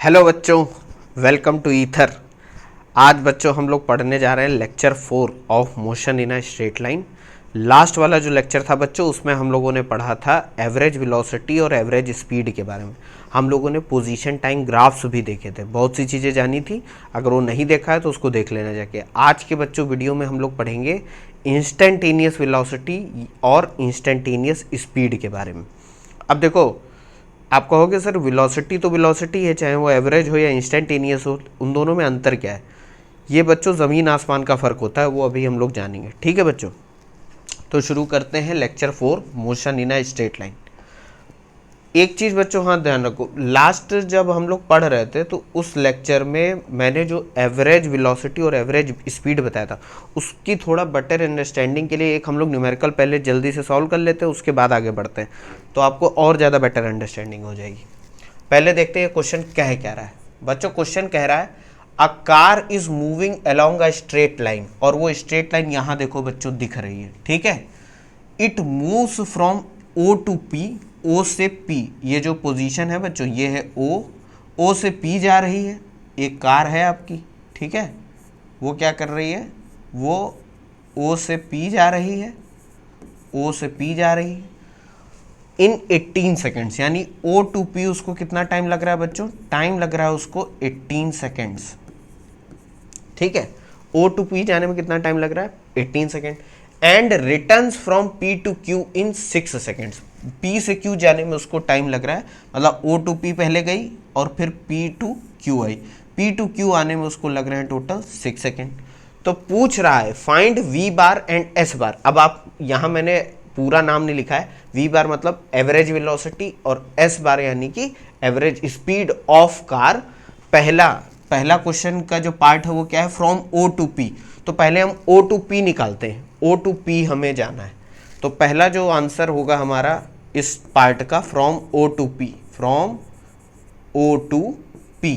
Hello बच्चों, welcome to ether. आज बच्चों हम लोग पढ़ने जा रहे हैं lecture 4 of motion in a straight line. Last वाला जो लेक्चर था बच्चों, उसमें हम लोगों ने पढ़ा था एवरेज वेलोसिटी और एवरेज स्पीड के बारे में। हम लोगों ने पोजीशन टाइम ग्राफ्स भी देखे थे, बहुत सी चीज़ें जानी थी। अगर वो नहीं देखा है तो उसको देख लेना जाके। आज के बच्चों वीडियो में हम लोग पढ़ेंगे इंस्टेंटेनियस वेलोसिटी और इंस्टेंटेनियस स्पीड के बारे में। अब देखो, आप कहोगे सर वेलोसिटी तो वेलोसिटी है, चाहे वो एवरेज हो या इंस्टेंटेनियस हो, उन दोनों में अंतर क्या है? ये बच्चों ज़मीन आसमान का फ़र्क होता है, वो अभी हम लोग जानेंगे। ठीक है बच्चों, तो शुरू करते हैं lecture 4 motion in a straight line. एक चीज़ बच्चों हाँ ध्यान रखो, लास्ट जब हम लोग पढ़ रहे थे तो उस लेक्चर में मैंने जो एवरेज वेलोसिटी और एवरेज स्पीड बताया था, उसकी थोड़ा बेटर अंडरस्टैंडिंग के लिए एक हम लोग न्यूमेरिकल पहले जल्दी से सॉल्व कर लेते हैं, उसके बाद आगे बढ़ते हैं, तो आपको और ज़्यादा बेटर अंडरस्टैंडिंग हो जाएगी। पहले देखते हैं क्वेश्चन कह क्या रहा है बच्चों। क्वेश्चन कह रहा है a car is moving along a straight line, और वो स्ट्रेट लाइन यहाँ देखो बच्चों दिख रही है। ठीक है, it moves from O to P, O से पी, ये जो पोजीशन है बच्चों ये है ओ, ओ से पी जा रही है। एक कार है आपकी, ठीक है, वो क्या कर रही है, वो ओ से पी जा रही है, ओ से पी जा रही है इन 18 सेकेंड्स, यानी ओ टू पी उसको कितना टाइम लग रहा है बच्चों? टाइम लग रहा है उसको 18 सेकेंड्स। ठीक है, ओ टू पी जाने में कितना टाइम लग रहा है? 18 second. And returns from P to Q in 6 seconds. P से क्यू जाने में उसको टाइम लग रहा है, मतलब ओ टू पी पहले गई और फिर पी टू क्यू आई, पी टू क्यू आने में उसको लग रहे हैं टोटल 6 सेकेंड। तो पूछ रहा है find V bar and S bar. अब आप यहाँ मैंने पूरा नाम नहीं लिखा है, वी बार मतलब एवरेज वेलोसिटी और एस बार यानी कि एवरेज स्पीड ऑफ कार। पहला क्वेश्चन का जो पार्ट है वो क्या है? From O to P. तो पहले हम ओ टू पी निकालते हैं, ओ टू पी हमें जाना है। तो पहला जो आंसर होगा हमारा इस पार्ट का from O to P, from O to P.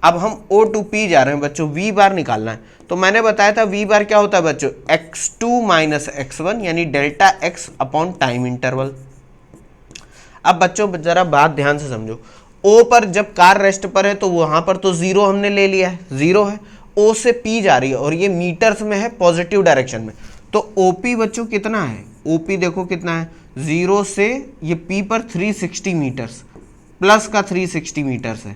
अब हम ओ टू पी जा रहे हैं बच्चों, वी बार निकालना है। तो मैंने बताया था वी बार क्या होता है बच्चों? x2 माइनस x1 यानी delta x upon time interval. अब बच्चों जरा बात ध्यान से समझो, ओ पर जब कार रेस्ट पर है तो वहां पर तो जीरो हमने ले लिया है, जीरो है। ओ से पी जा रही है और ये मीटर्स में है, पॉजिटिव डायरेक्शन में। तो ओपी बच्चों कितना है? ओपी देखो कितना है, जीरो से ये पी पर 360 मीटर्स, प्लस का 360 मीटर्स है।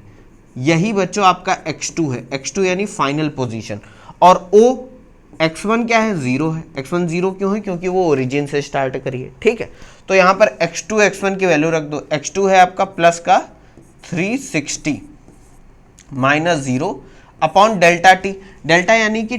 यही बच्चों आपका x2 है, x2 यानी फाइनल पोजीशन। और ओ x1 क्या है? जीरो है। x1 जीरो क्यों है? क्योंकि वो ओरिजिन से स्टार्ट करी है। ठीक है, तो यहां पर x2 x1 की वैल्यू रख दो। x2 है आपका प्लस का 360 minus zero upon delta T. Delta यानी कि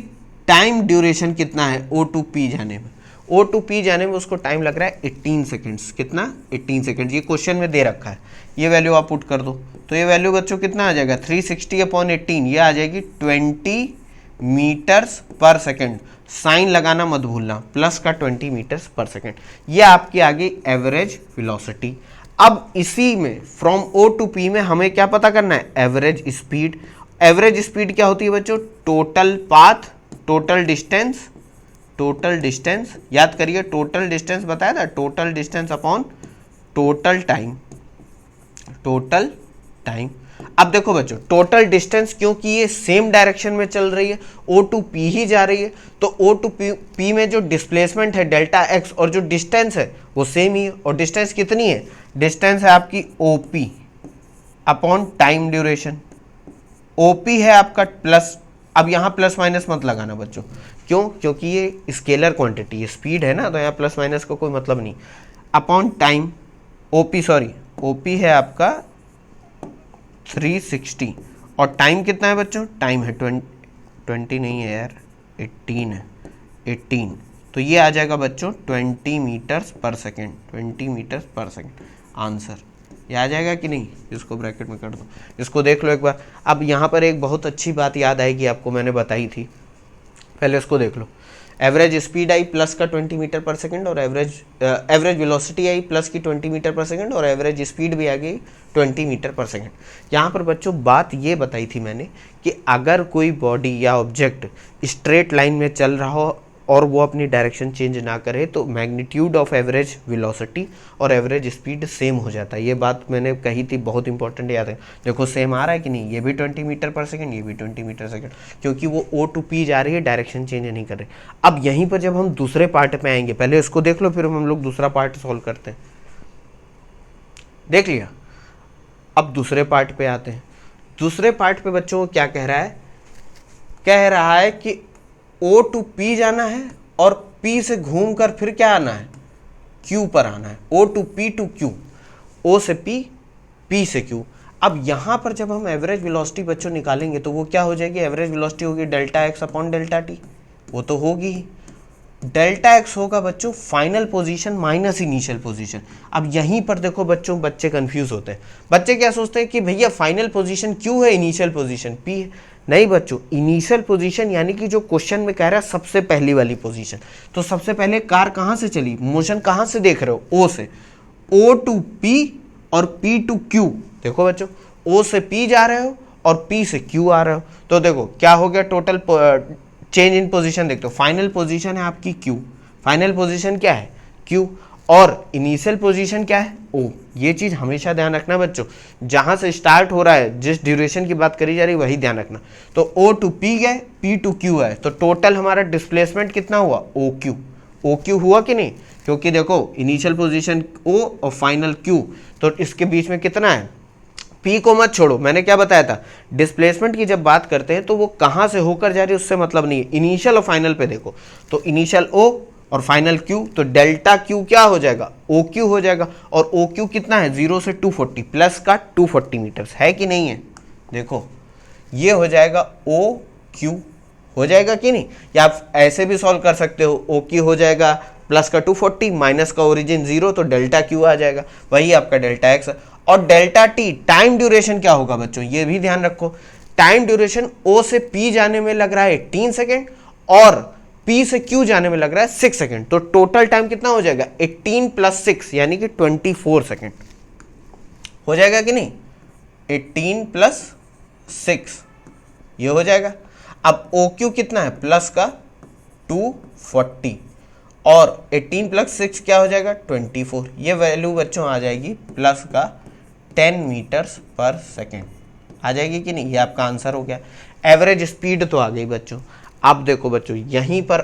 टाइम ड्यूरेशन कितना है ओ टू पी जाने में? ओ टू पी जाने में उसको टाइम लग रहा है 18 सेकेंड्स। कितना? 18 सेकेंड्स। ये क्वेश्चन में दे रखा है, ये वैल्यू आप पुट कर दो। तो ये वैल्यू बच्चों कितना आ जाएगा? 360 अपॉन 18, ये आ जाएगी 20 मीटर्स पर सेकेंड। साइन लगाना मत भूलना, प्लस का 20 मीटर्स पर सेकेंड। ये आपकी आ गई एवरेज वेलोसिटी। अब इसी में फ्रॉम ओ टू पी में हमें क्या पता करना है? Average speed. एवरेज स्पीड क्या होती है बच्चों? Total path, total distance, total distance याद करिए, टोटल डिस्टेंस बताया था, total distance upon total time, total time. अब देखो बच्चों, टोटल डिस्टेंस क्योंकि ये सेम डायरेक्शन में चल रही है, ओ टू पी ही जा रही है, तो ओ टू पी में जो डिस्प्लेसमेंट है डेल्टा एक्स और जो डिस्टेंस है वो सेम ही है। और डिस्टेंस कितनी है? डिस्टेंस है आपकी O P upon time duration. OP है आपका प्लस, अब यहां प्लस माइनस मत लगाना बच्चों, क्यों? क्योंकि ये स्केलर क्वांटिटी है, स्पीड है ना, तो यहाँ प्लस माइनस का कोई मतलब नहीं। Upon time, OP sorry, OP है आपका 360 और टाइम कितना है बच्चों? टाइम है 20 नहीं है यार, 18 है, 18। तो ये आ जाएगा बच्चों 20 मीटर्स पर सेकेंड, 20 मीटर्स पर सेकेंड आंसर। ये आ जाएगा कि नहीं? इसको ब्रैकेट में कर दो, इसको देख लो एक बार। अब यहाँ पर एक बहुत अच्छी बात याद आएगी आपको, मैंने बताई थी, पहले इसको देख लो। एवरेज स्पीड आई प्लस का 20 मीटर पर सेकंड और एवरेज वेलोसिटी आई प्लस की 20 मीटर पर सेकंड और एवरेज स्पीड भी आ गई 20 मीटर पर सेकंड। यहाँ पर बच्चों बात ये बताई थी मैंने कि अगर कोई बॉडी या ऑब्जेक्ट स्ट्रेट लाइन में चल रहा हो और वो अपनी डायरेक्शन चेंज ना करे तो मैग्नीट्यूड ऑफ एवरेज वेलोसिटी और एवरेज स्पीड सेम हो जाता है। ये बात मैंने कही थी, बहुत इंपॉर्टेंट, याद है। देखो सेम आ रहा है कि नहीं, ये भी 20 मीटर पर सेकेंड, ये भी 20 मीटर सेकेंड, क्योंकि वो O to P जा रही है, डायरेक्शन चेंज नहीं कर रही। अब यहीं पर जब हम दूसरे पार्ट पे आएंगे, पहले इसको देख लो फिर हम लोग दूसरा पार्ट सॉल्व करते हैं। देख लिया, अब दूसरे पार्ट पे आते हैं। दूसरे पार्ट पे बच्चों को क्या कह रहा है कि O to P जाना है और P से घूमकर फिर क्या आना है, Q पर आना है। O to P to Q, O से P, P से Q। अब यहां पर जब हम एवरेज वेलोसिटी बच्चों निकालेंगे तो वो क्या हो जाएगी, एवरेज वेलोसिटी होगी delta X upon delta T, वो तो होगी ही। डेल्टा एक्स होगा बच्चों final position minus initial position. अब यहीं पर देखो बच्चों, बच्चे कंफ्यूज होते हैं। बच्चे क्या सोचते हैं कि भैया फाइनल पोजीशन क्यू है, इनिशियल पोजीशन पी है। नहीं बच्चों, इनिशियल पोजीशन यानी कि जो क्वेश्चन में कह रहा है सबसे पहली वाली पोजीशन। तो सबसे पहले कार कहां से चली, मोशन कहां से देख रहे हो, ओ से, ओ टू पी और पी टू क्यू। देखो बच्चों, ओ से पी जा रहे हो और पी से क्यू आ रहे हो, तो देखो क्या हो गया, टोटल चेंज इन पोजीशन देखते हो। फाइनल पोजीशन है आपकी क्यू, फाइनल पोजीशन क्या है क्यू, और इनिशियल पोजीशन क्या है ओ। ये चीज हमेशा ध्यान रखना बच्चों, जहां से स्टार्ट हो रहा है, जिस ड्यूरेशन की बात करी जा रही है वही ध्यान रखना। तो ओ टू पी गए, पी टू क्यू है, तो टोटल हमारा डिस्प्लेसमेंट कितना हुआ, ओ क्यू। ओ क्यू हुआ कि नहीं, क्योंकि देखो इनिशियल पोजीशन ओ और फाइनल क्यू, तो इसके बीच में कितना है, पी को मत छोड़ो। मैंने क्या बताया था, डिस्प्लेसमेंट की जब बात करते हैं तो वो कहां से होकर जा रही है उससे मतलब नहीं है, इनिशियल और फाइनल पे देखो। तो इनिशियल ओ और फाइनल क्यू, तो डेल्टा क्यू क्या हो जाएगा, ओ क्यू हो जाएगा। और ओ क्यू कितना है, 0 से 240 प्लस का 240 मीटर्स है कि नहीं है। देखो ये हो जाएगा ओ क्यू, हो जाएगा कि नहीं। या आप ऐसे भी सॉल्व कर सकते हो, ओ क्यू हो जाएगा प्लस का 240 माइनस का ओरिजिन 0, तो डेल्टा क्यू आ जाएगा, वही आपका डेल्टा एक्स। और डेल्टा टी टाइम ड्यूरेशन क्या होगा बच्चों, ये भी ध्यान रखो। टाइम ड्यूरेशन ओ से पी जाने में लग रहा है 18 सेकेंड और पी से क्यू जाने में लग रहा है 6 सेकेंड, तो टोटल टाइम कितना हो जाएगा, 18 प्लस 6 यानी कि 24 सेकेंड हो जाएगा कि नहीं। 18 प्लस 6 ये हो जाएगा। अब ओ क्यू कितना है, प्लस का 240 और 18 प्लस 6 क्या हो जाएगा, 24। ये वैल्यू बच्चों आ जाएगी प्लस का 10 मीटर्स पर सेकेंड आ जाएगी कि नहीं। ये आपका आंसर हो गया। एवरेज स्पीड तो आ गई बच्चों। अब देखो बच्चों, यहीं पर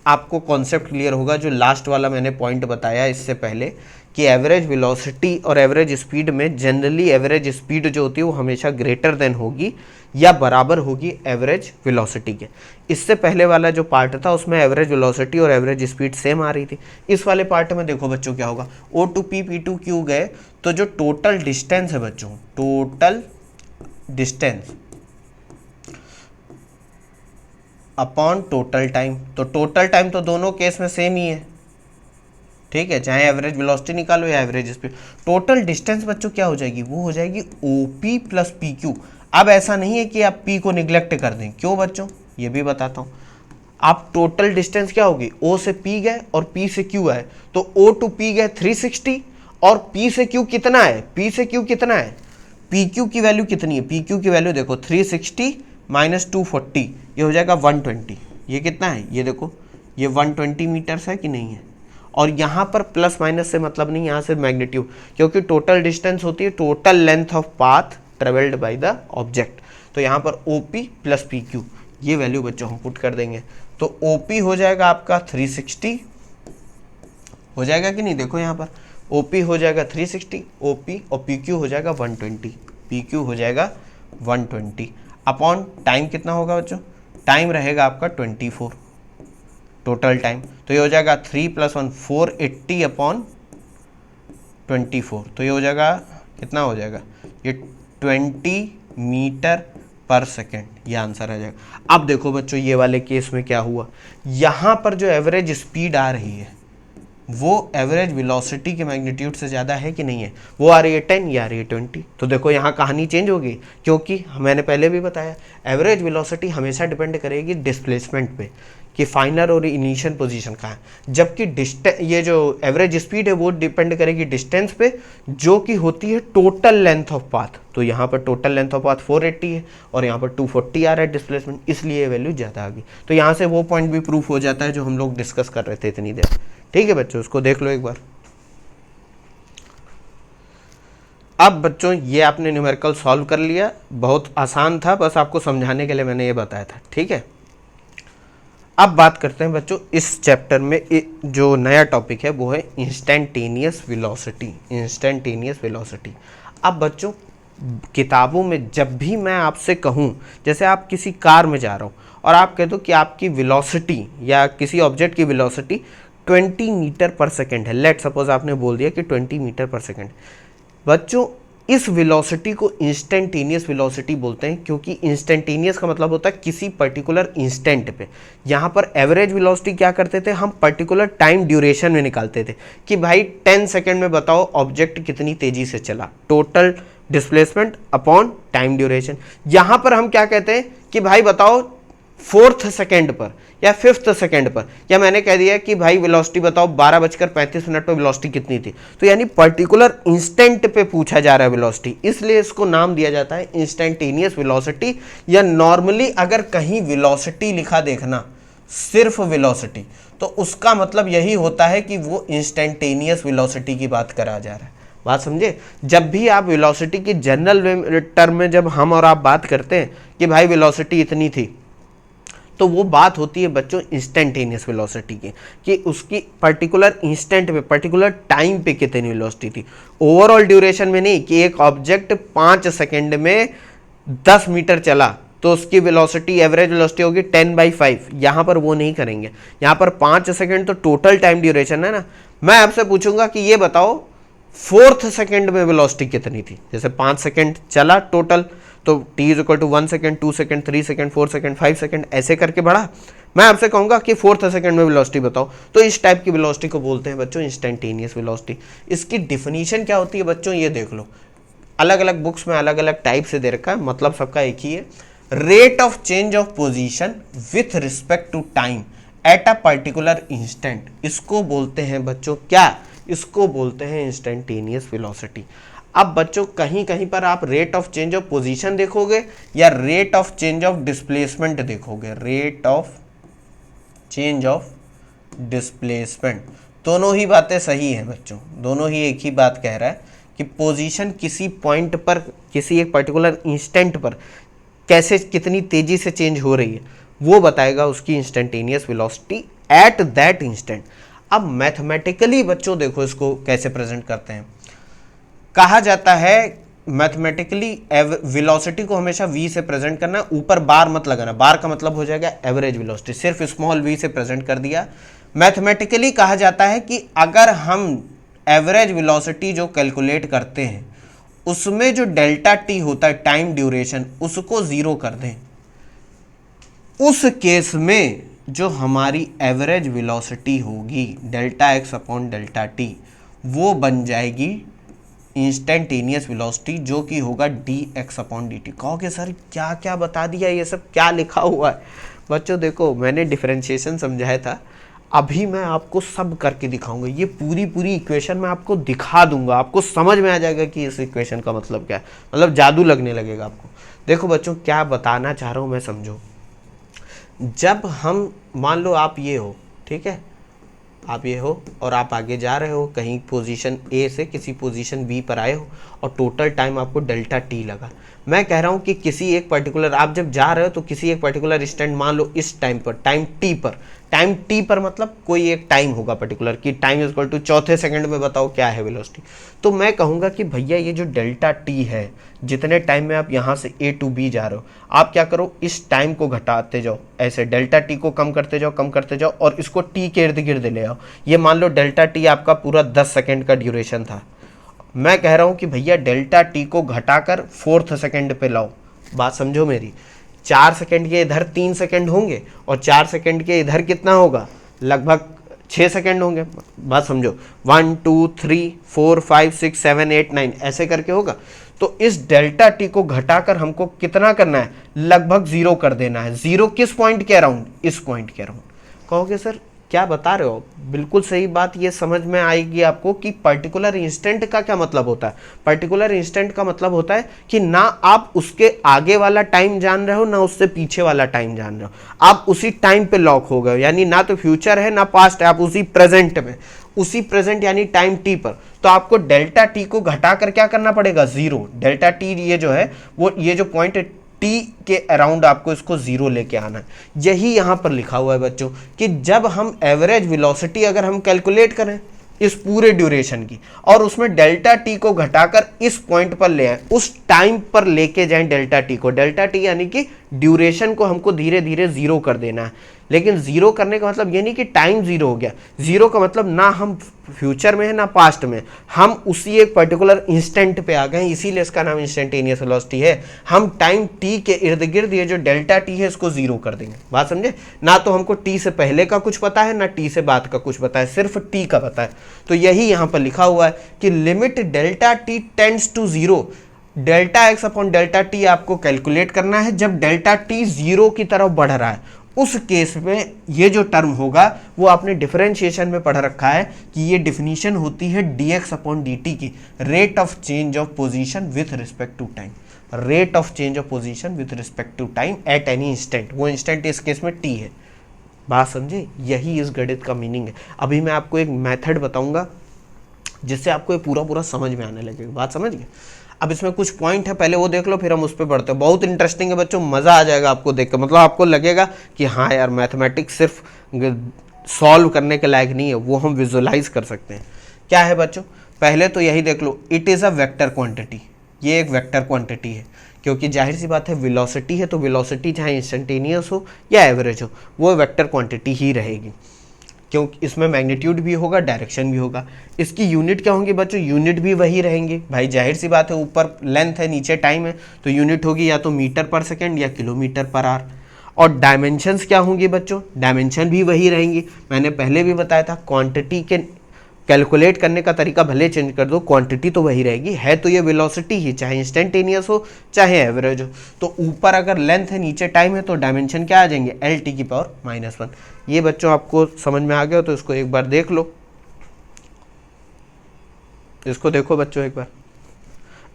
आपको कॉन्सेप्ट क्लियर होगा जो लास्ट वाला मैंने पॉइंट बताया इससे पहले, कि एवरेज वेलोसिटी और एवरेज स्पीड में जनरली एवरेज स्पीड जो होती है वो हमेशा ग्रेटर देन होगी या बराबर होगी एवरेज वेलोसिटी के। इससे पहले वाला जो पार्ट था उसमें एवरेज वेलोसिटी और एवरेज स्पीड सेम आ रही थी। इस वाले पार्ट में देखो बच्चों क्या होगा, O to P, P to Q गए, तो जो टोटल डिस्टेंस है बच्चों, total distance upon total time, तो टोटल टाइम तो दोनों केस में सेम ही है, ठीक है, चाहे एवरेज वेलोसिटी निकालो या एवरेज स्पीड। टोटल डिस्टेंस बच्चों क्या हो जाएगी, वो हो जाएगी OP प्लस PQ। अब ऐसा नहीं है कि आप P को निग्लेक्ट कर दें, क्यों बच्चों, ये भी बताता हूँ। आप टोटल डिस्टेंस क्या होगी, O से P गए और P से Q आए, तो O टू P गए 360 और P से Q कितना है, P से Q कितना है, PQ की वैल्यू कितनी है, PQ की वैल्यू देखो 360 माइनस 240, ये हो जाएगा 120। ये कितना है, ये देखो ये 120 मीटर्स है कि नहीं है। और यहाँ पर प्लस माइनस से मतलब नहीं, यहाँ से मैग्नीट्यूड, क्योंकि टोटल डिस्टेंस होती है total length of path travelled by the object. तो यहाँ पर OP प्लस PQ ये वैल्यू बच्चों हम पुट कर देंगे, तो OP हो जाएगा आपका 360 हो जाएगा कि नहीं। देखो यहाँ पर OP हो जाएगा 360 OP और PQ हो जाएगा 120, PQ हो जाएगा 120 अपॉन टाइम कितना होगा बच्चों, टाइम रहेगा आपका 24 टोटल टाइम, तो ये हो जाएगा 3 + 1 480 अपॉन 24, तो ये हो जाएगा कितना हो जाएगा, ये 20 मीटर पर सेकेंड, ये आंसर आ जाएगा। अब देखो बच्चों ये वाले केस में क्या हुआ, यहाँ पर जो एवरेज स्पीड आ रही है वो एवरेज वेलोसिटी के मैग्नीट्यूड से ज़्यादा है कि नहीं है, वो आ रही है 10 या आ रही है 20। तो देखो यहाँ कहानी चेंज होगी, क्योंकि मैंने पहले भी बताया एवरेज वेलोसिटी हमेशा डिपेंड करेगी डिस्प्लेसमेंट पे। कि फाइनल और इनिशियल पोजीशन कहाँ है, जबकि डिस्टेंस, ये जो एवरेज स्पीड है वो डिपेंड करेगी डिस्टेंस पे, जो कि होती है टोटल लेंथ ऑफ पाथ। तो यहाँ पर टोटल लेंथ ऑफ पाथ 480 है और यहाँ पर 240 आ रहा है डिस्प्लेसमेंट, इसलिए ये वैल्यू ज़्यादा आ गई। तो यहाँ से वो पॉइंट भी प्रूफ हो जाता है जो हम लोग डिस्कस कर रहे थे इतनी देर। ठीक है बच्चों, उसको देख लो एक बार। अब बच्चों ये आपने न्यूमेरिकल सॉल्व कर लिया, बहुत आसान था, बस आपको समझाने के लिए मैंने ये बताया था। ठीक है, अब बात करते हैं बच्चों इस चैप्टर में जो नया टॉपिक है वो है इंस्टेंटेनियस वेलोसिटी। Instantaneous velocity. अब बच्चों किताबों में जब भी मैं आपसे कहूँ, जैसे आप किसी कार में जा रहा हो और आप कह दो कि आपकी वेलोसिटी या किसी ऑब्जेक्ट की वेलोसिटी 20 मीटर पर सेकेंड है, लेट सपोज आपने बोल दिया कि 20 मीटर पर सेकेंड, बच्चों इस वेलोसिटी को इंस्टेंटेनियस वेलोसिटी बोलते हैं, क्योंकि इंस्टेंटेनियस का मतलब होता है किसी पर्टिकुलर इंस्टेंट पे। यहाँ पर एवरेज वेलोसिटी क्या करते थे, हम पर्टिकुलर टाइम ड्यूरेशन में निकालते थे कि भाई 10 सेकेंड में बताओ ऑब्जेक्ट कितनी तेजी से चला, total displacement upon time duration. यहाँ पर हम क्या कहते हैं कि भाई बताओ 4th सेकेंड पर या 5th सेकेंड पर, या मैंने कह दिया कि भाई वेलोसिटी बताओ 12:35 पर वेलोसिटी कितनी थी। तो यानी पर्टिकुलर इंस्टेंट पे पूछा जा रहा है वेलोसिटी, इसलिए इसको नाम दिया जाता है इंस्टेंटेनियस वेलोसिटी। या नॉर्मली अगर कहीं वेलोसिटी लिखा देखना, सिर्फ वेलोसिटी, तो उसका मतलब यही होता है कि वो इंस्टेंटेनियस वेलोसिटी की बात करा जा रहा है। बात समझे? जब भी आप वेलोसिटी की जनरल टर्म में जब हम और आप बात करते हैं कि भाई वेलोसिटी इतनी थी, तो वो बात होती है बच्चों इंस्टेंटेनियस वेलोसिटी की, कि उसकी पर्टिकुलर इंस्टेंट पे, पर्टिकुलर टाइम पे कितनी वेलोसिटी थी, ओवरऑल ड्यूरेशन में नहीं कि एक ऑब्जेक्ट 5 सेकेंड में 10 मीटर चला तो उसकी वेलोसिटी, एवरेज वेलोसिटी होगी 10/5। यहाँ पर वो नहीं करेंगे, यहाँ पर 5 सेकेंड तो टोटल टाइम ड्यूरेशन है ना। मैं आपसे पूछूंगा कि ये बताओ 4th सेकेंड में वेलोसिटी कितनी थी, जैसे 5 सेकेंड चला टोटल, तो t is equal to 1 second, 2 second, 3 second, 4 second, 5 second, ऐसे करके बढ़ा। मैं आपसे कहूंगा कि 4th सेकेंड में वेलोसिटी बताओ, तो इस टाइप की वेलोसिटी को बोलते हैं बच्चों इंस्टेंटेनियस वेलोसिटी। इसकी डिफिनीशन क्या होती है बच्चों, ये देख लो, अलग अलग बुक्स में अलग अलग टाइप से दे रखा है, मतलब सबका एक ही है। Rate of change of position with respect to time at a particular instant, इसको बोलते हैं बच्चों क्या, इसको बोलते हैं इंस्टेंटेनियस वेलोसिटी। अब बच्चों कहीं कहीं पर आप rate of change of position देखोगे या rate of change of displacement देखोगे, rate of change of displacement, दोनों ही बातें सही हैं बच्चों, दोनों ही एक ही बात कह रहा है कि पोजीशन किसी पॉइंट पर, किसी एक पर्टिकुलर इंस्टेंट पर कैसे, कितनी तेजी से चेंज हो रही है, वो बताएगा उसकी instantaneous velocity at that instant. अब मैथमेटिकली बच्चों देखो इसको कैसे प्रेजेंट करते हैं, कहा जाता है मैथमेटिकली वेलोसिटी को हमेशा v से प्रेजेंट करना है, ऊपर बार मत लगाना, बार का मतलब हो जाएगा एवरेज वेलोसिटी, सिर्फ स्मॉल v से प्रेजेंट कर दिया। मैथमेटिकली कहा जाता है कि अगर हम एवरेज वेलोसिटी जो कैलकुलेट करते हैं उसमें जो डेल्टा t होता है टाइम ड्यूरेशन, उसको 0 कर दें, उस केस में जो हमारी एवरेज वेलोसिटी होगी delta x upon delta t, वो बन जाएगी इंस्टेंटेनियस वेलोसिटी, जो कि होगा dx अपॉन dt। कहोगे सर क्या क्या बता दिया, ये सब क्या लिखा हुआ है? बच्चों देखो मैंने डिफरेंशिएशन समझाया था, अभी मैं आपको सब करके दिखाऊंगा, ये पूरी इक्वेशन मैं आपको दिखा दूंगा, आपको समझ में आ जाएगा कि इस इक्वेशन का मतलब क्या है, मतलब जादू लगने लगेगा आपको। देखो बच्चों क्या बताना चाह रहा हूँ मैं, समझो। जब हम मान लो आप ये हो, ठीक है, आप ये हो और आप आगे जा रहे हो, कहीं पोजीशन ए से किसी पोजीशन बी पर आए हो और टोटल टाइम आपको डेल्टा टी लगा। मैं कह रहा हूँ कि किसी एक पर्टिकुलर, आप जब जा रहे हो तो किसी एक पर्टिकुलर इंस्टेंट, मान लो इस टाइम पर, टाइम टी पर मतलब कोई एक टाइम होगा पर्टिकुलर, कि time is equal to 4th second में बताओ क्या है वेलोसिटी। तो मैं कहूँगा कि भैया ये जो डेल्टा टी है, जितने टाइम में आप यहाँ से ए टू बी जा रहे हो, आप क्या करो, इस टाइम को घटाते जाओ, ऐसे डेल्टा टी को कम करते जाओ और इसको टी के इर्द गिर्द ले आओ। ये मान लो डेल्टा टी आपका पूरा 10 सेकेंड का ड्यूरेशन था, मैं कह रहा हूँ कि भैया डेल्टा टी को घटाकर 4th सेकेंड पे लाओ। बात समझो मेरी, 4 सेकेंड के इधर 3 सेकेंड होंगे और 4 सेकेंड के इधर कितना होगा, लगभग 6 सेकेंड होंगे। बात समझो, 1 2 3 4 5 6 7 8 9 ऐसे करके होगा। तो इस डेल्टा टी को घटाकर हमको कितना करना है, लगभग 0 कर देना है। 0 किस पॉइंट के अराउंड, इस पॉइंट के अराउंड। कहोगे सर क्या बता रहे हो, बिल्कुल सही बात, ये समझ में आएगी आपको कि पर्टिकुलर इंस्टेंट का क्या मतलब होता है। पर्टिकुलर इंस्टेंट का मतलब होता है कि ना आप उसके आगे वाला टाइम जान रहे हो ना उससे पीछे वाला टाइम जान रहे हो, आप उसी टाइम पे लॉक हो गए, यानी ना तो फ्यूचर है ना पास्ट है, आप उसी प्रेजेंट में, उसी प्रेजेंट यानी टाइम टी पर। तो आपको डेल्टा टी को घटाकर क्या करना पड़ेगा, जीरो। डेल्टा टी ये जो है वो ये जो पॉइंट टी के अराउंड आपको इसको जीरो लेके आना है। यही यहां पर लिखा हुआ है बच्चों कि जब हम एवरेज वेलोसिटी अगर हम कैलकुलेट करें इस पूरे ड्यूरेशन की और उसमें डेल्टा टी को घटाकर इस पॉइंट पर ले आए, उस टाइम पर लेके जाएं डेल्टा टी को। डेल्टा टी यानी कि ड्यूरेशन को हमको धीरे धीरे जीरो कर देना है। लेकिन जीरो करने का मतलब ये नहीं कि टाइम जीरो हो गया, जीरो का मतलब ना हम फ्यूचर में है ना पास्ट में, हम उसी एक पर्टिकुलर इंस्टेंट पे आ गए, इसीलिए इसका नाम इंस्टेंटेनियस वेलोसिटी है। हम टाइम टी के इर्द गिर्द ये जो डेल्टा टी है इसको जीरो कर देंगे। बात समझे, ना तो हमको टी से पहले का कुछ पता है ना टी से बाद का कुछ पता है, सिर्फ टी का पता है। तो यही यहां पर लिखा हुआ है कि limit delta T tends to zero, delta X upon delta T आपको कैलकुलेट करना है जब डेल्टा टी जीरो की तरफ बढ़ रहा है। उस केस में ये जो टर्म होगा वो आपने डिफरेंशिएशन में पढ़ रखा है कि ये डिफिनीशन होती है dx अपॉन dt की, rate of change of position with respect to time. Rate of change of position with respect to time at any instant, वो इंस्टेंट इस केस में t है। बात समझे, यही इस गणित का मीनिंग है। अभी मैं आपको एक मेथड बताऊंगा जिससे आपको ये पूरा पूरा समझ में आने लगेगा। बात समझ गए। अब इसमें कुछ पॉइंट है, पहले वो देख लो फिर हम उस पर बढ़ते हैं। बहुत इंटरेस्टिंग है बच्चों, मज़ा आ जाएगा आपको देख कर, मतलब आपको लगेगा कि हाँ यार मैथमेटिक्स सिर्फ सॉल्व करने के लायक नहीं है, वो हम विजुअलाइज कर सकते हैं। क्या है बच्चों, पहले तो यही देख लो, it is a vector quantity. ये एक वेक्टर क्वांटिटी है, क्योंकि जाहिर सी बात है वेलोसिटी है, तो वेलोसिटी चाहे इंस्टेंटेनियस हो या एवरेज हो वो वेक्टर क्वांटिटी ही रहेगी, क्योंकि इसमें मैग्नीट्यूड भी होगा डायरेक्शन भी होगा। इसकी यूनिट क्या होंगी बच्चों, यूनिट भी वही रहेंगे। भाई जाहिर सी बात है, ऊपर लेंथ है नीचे टाइम है, तो यूनिट होगी या तो मीटर पर सेकेंड या किलोमीटर पर आवर। और डायमेंशंस क्या होंगी बच्चों, डायमेंशन भी वही रहेंगी। मैंने पहले भी बताया था क्वांटिटी के कैलकुलेट करने का तरीका भले चेंज कर दो, क्वांटिटी तो वही रहेगी। है तो ये वेलोसिटी ही, चाहे इंस्टेंटेनियस हो चाहे एवरेज हो। तो ऊपर अगर लेंथ है नीचे टाइम है तो डायमेंशन क्या आ जाएंगे, एल टी की पावर -1। ये बच्चों आपको समझ में आ गया हो तो इसको एक बार देख लो, इसको देखो बच्चों एक बार,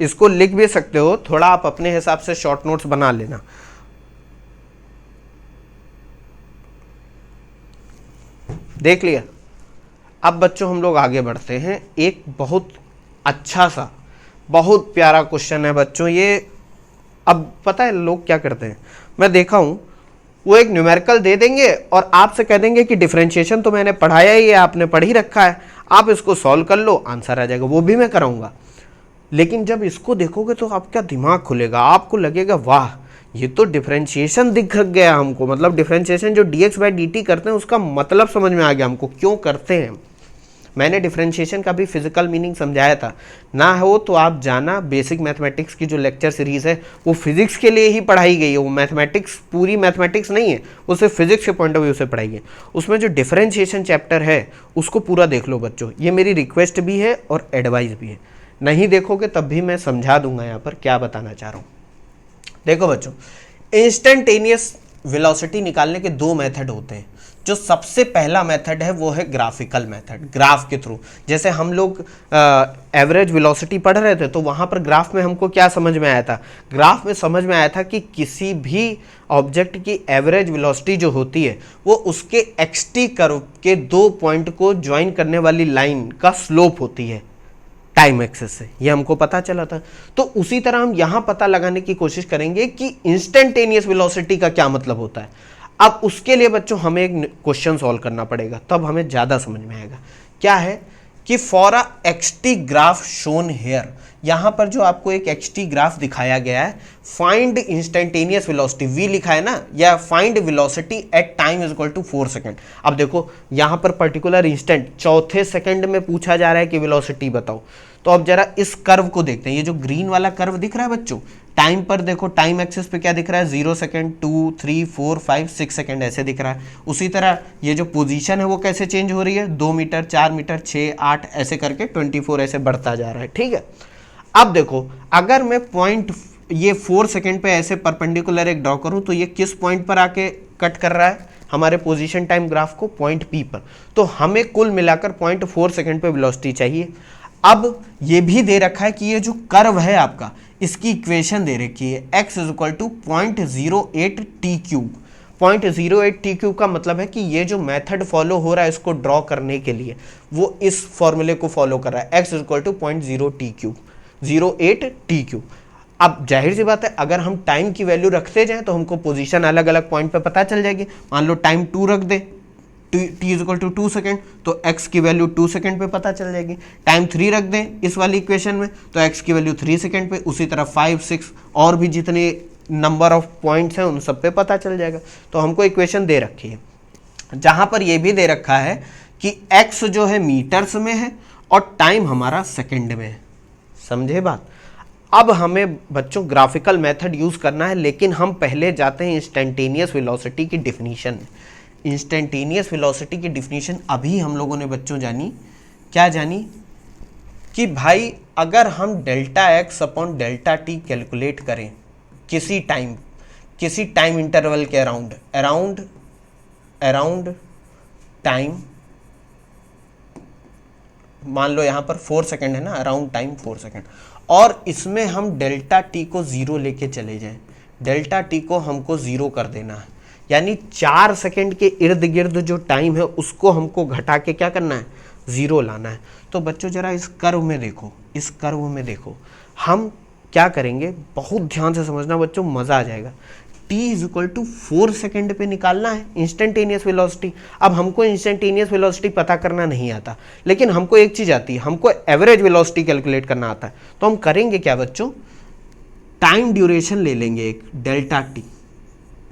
इसको लिख भी सकते हो, थोड़ा आप अपने हिसाब से शॉर्ट नोट्स बना लेना। देख लिया। अब बच्चों हम लोग आगे बढ़ते हैं। एक बहुत अच्छा सा बहुत प्यारा क्वेश्चन है बच्चों ये। अब पता है लोग क्या करते हैं, मैं देखा हूं, वो एक न्यूमेरिकल दे देंगे और आपसे कह देंगे कि डिफरेंशिएशन तो मैंने पढ़ाया ही है, आपने पढ़ ही रखा है, आप इसको सॉल्व कर लो, आंसर आ जाएगा। वो भी मैं कराऊंगा, लेकिन जब इसको देखोगे तो आपका दिमाग खुलेगा, आपको लगेगा वाह ये तो डिफरेंशिएशन दिख गया हमको, मतलब डिफरेंशिएशन जो dx बाई dt करते हैं उसका मतलब समझ में आ गया हमको क्यों करते हैं। मैंने डिफरेंशिएशन का भी फिजिकल मीनिंग समझाया था, ना हो तो आप जाना, बेसिक मैथमेटिक्स की जो लेक्चर सीरीज है वो फिजिक्स के लिए ही पढ़ाई गई है, वो मैथमेटिक्स पूरी मैथमेटिक्स नहीं है, वो सिर्फ फिजिक्स के पॉइंट ऑफ व्यू से पढ़ाई है। उसमें जो डिफरेंशिएशन चैप्टर है उसको पूरा देख लो बच्चों, ये मेरी रिक्वेस्ट भी है और एडवाइस भी है। नहीं देखोगे तब भी मैं समझा दूंगा यहाँ पर क्या बताना चाह रहा हूँ। देखो बच्चों, इंस्टेंटेनियस वेलोसिटी निकालने के दो मेथड होते हैं। जो सबसे पहला मेथड है वो है ग्राफिकल मेथड, ग्राफ के थ्रू। जैसे हम लोग एवरेज वेलोसिटी पढ़ रहे थे तो वहाँ पर ग्राफ में हमको क्या समझ में आया था, ग्राफ में समझ में आया था कि किसी भी ऑब्जेक्ट की एवरेज वेलोसिटी जो होती है वो उसके एक्सटी कर्व के दो पॉइंट को ज्वाइन करने वाली लाइन का स्लोप होती है टाइम एक्सेस से, ये हमको पता चला था। तो उसी तरह हम यहां पता लगाने की कोशिश करेंगे कि इंस्टेंटेनियस वेलोसिटी का क्या मतलब होता है। अब उसके लिए बच्चों हमें एक क्वेश्चन सॉल्व करना पड़ेगा, तब हमें ज्यादा समझ में आएगा। क्या है कि for a XT graph shown here, यहां पर जो आपको एक एक्सटी ग्राफ दिखाया गया है, फाइंड इंस्टेंटेनियस वेलोसिटी, वी लिखा है ना, या find velocity at time is equal to 4 second. अब देखो यहां पर पर्टिकुलर इंस्टेंट चौथे सेकंड में पूछा जा रहा है कि वेलोसिटी बताओ। तो अब जरा इस कर्व को देखते हैं, ये जो ग्रीन वाला कर्व दिख रहा है बच्चों, टाइम पर देखो, टाइम एक्सिस पे क्या दिख रहा है, 0 सेकेंड, 2, 3, 4, 5, 6 सेकेंड ऐसे दिख रहा है। उसी तरह ये जो पोजीशन है वो कैसे चेंज हो रही है, 2 मीटर, 4 मीटर, 6, 8 ऐसे करके 24 ऐसे बढ़ता जा रहा है। ठीक है, अब देखो अगर मैं पॉइंट ये 4 सेकेंड पे ऐसे परपेंडिकुलर एक ड्रॉ करूं तो ये किस पॉइंट पर आके कट कर रहा है, हमारे पोजीशन टाइम ग्राफ को पॉइंट P पर, तो हमें कुल मिलाकर 0.4 सेकंड पे वेलोसिटी चाहिए। अब ये भी दे रखा है कि ये जो कर्व है आपका, इसकी इक्वेशन दे रखी है x is equal to 0.08 T cube. 0.08 T cube का मतलब है कि ये जो मेथड फॉलो हो रहा है इसको ड्रॉ करने के लिए, वो इस फॉर्मूले को फॉलो कर रहा है, x is equal to 0.0 T cube, 08 T cube. अब जाहिर सी बात है, अगर हम टाइम की वैल्यू रखते जाएं तो हमको पोजीशन अलग अलग पॉइंट पे पता चल जाएगी। मान लो टाइम 2 रख दे, t is equal to 2 second, तो x की वैल्यू 2 सेकेंड पे पता चल जाएगी। टाइम 3 रख दें इस वाली इक्वेशन में, तो x की वैल्यू 3 सेकेंड पे, उसी तरह 5, 6 और भी जितने नंबर ऑफ पॉइंट्स हैं उन सब पे पता चल जाएगा। तो हमको इक्वेशन दे रखी है, जहां पर ये भी दे रखा है कि x जो है मीटर्स में है और टाइम हमारा सेकेंड में है। समझे बात? अब हमें बच्चों ग्राफिकल मेथड यूज करना है, लेकिन हम पहले जाते हैं इंस्टेंटेनियस वेलोसिटी की डिफिनीशन में। इंस्टेंटेनियस वेलोसिटी की डिफिनीशन अभी हम लोगों ने बच्चों जानी, क्या जानी कि भाई अगर हम delta X upon delta T calculate करें किसी टाइम इंटरवल के अराउंड टाइम, मान लो यहां पर 4 सेकेंड है ना, अराउंड टाइम 4 सेकेंड, और इसमें हम डेल्टा टी को 0 लेके चले जाएं, डेल्टा टी को हमको 0 कर देना है, यानी 4 सेकेंड के इर्द गिर्द जो टाइम है उसको हमको घटा के क्या करना है, 0 लाना है। तो बच्चों जरा इस कर्व में देखो, हम क्या करेंगे, बहुत ध्यान से समझना बच्चों, मजा आ जाएगा। t is equal to 4 second पे निकालना है इंस्टेंटेनियस वेलोसिटी। अब हमको इंस्टेंटेनियस वेलोसिटी पता करना नहीं आता, लेकिन हमको एक चीज आती है, हमको एवरेज वेलोसिटी कैलकुलेट करना आता है। तो हम करेंगे क्या बच्चों, टाइम ड्यूरेशन ले लेंगे एक डेल्टा टी,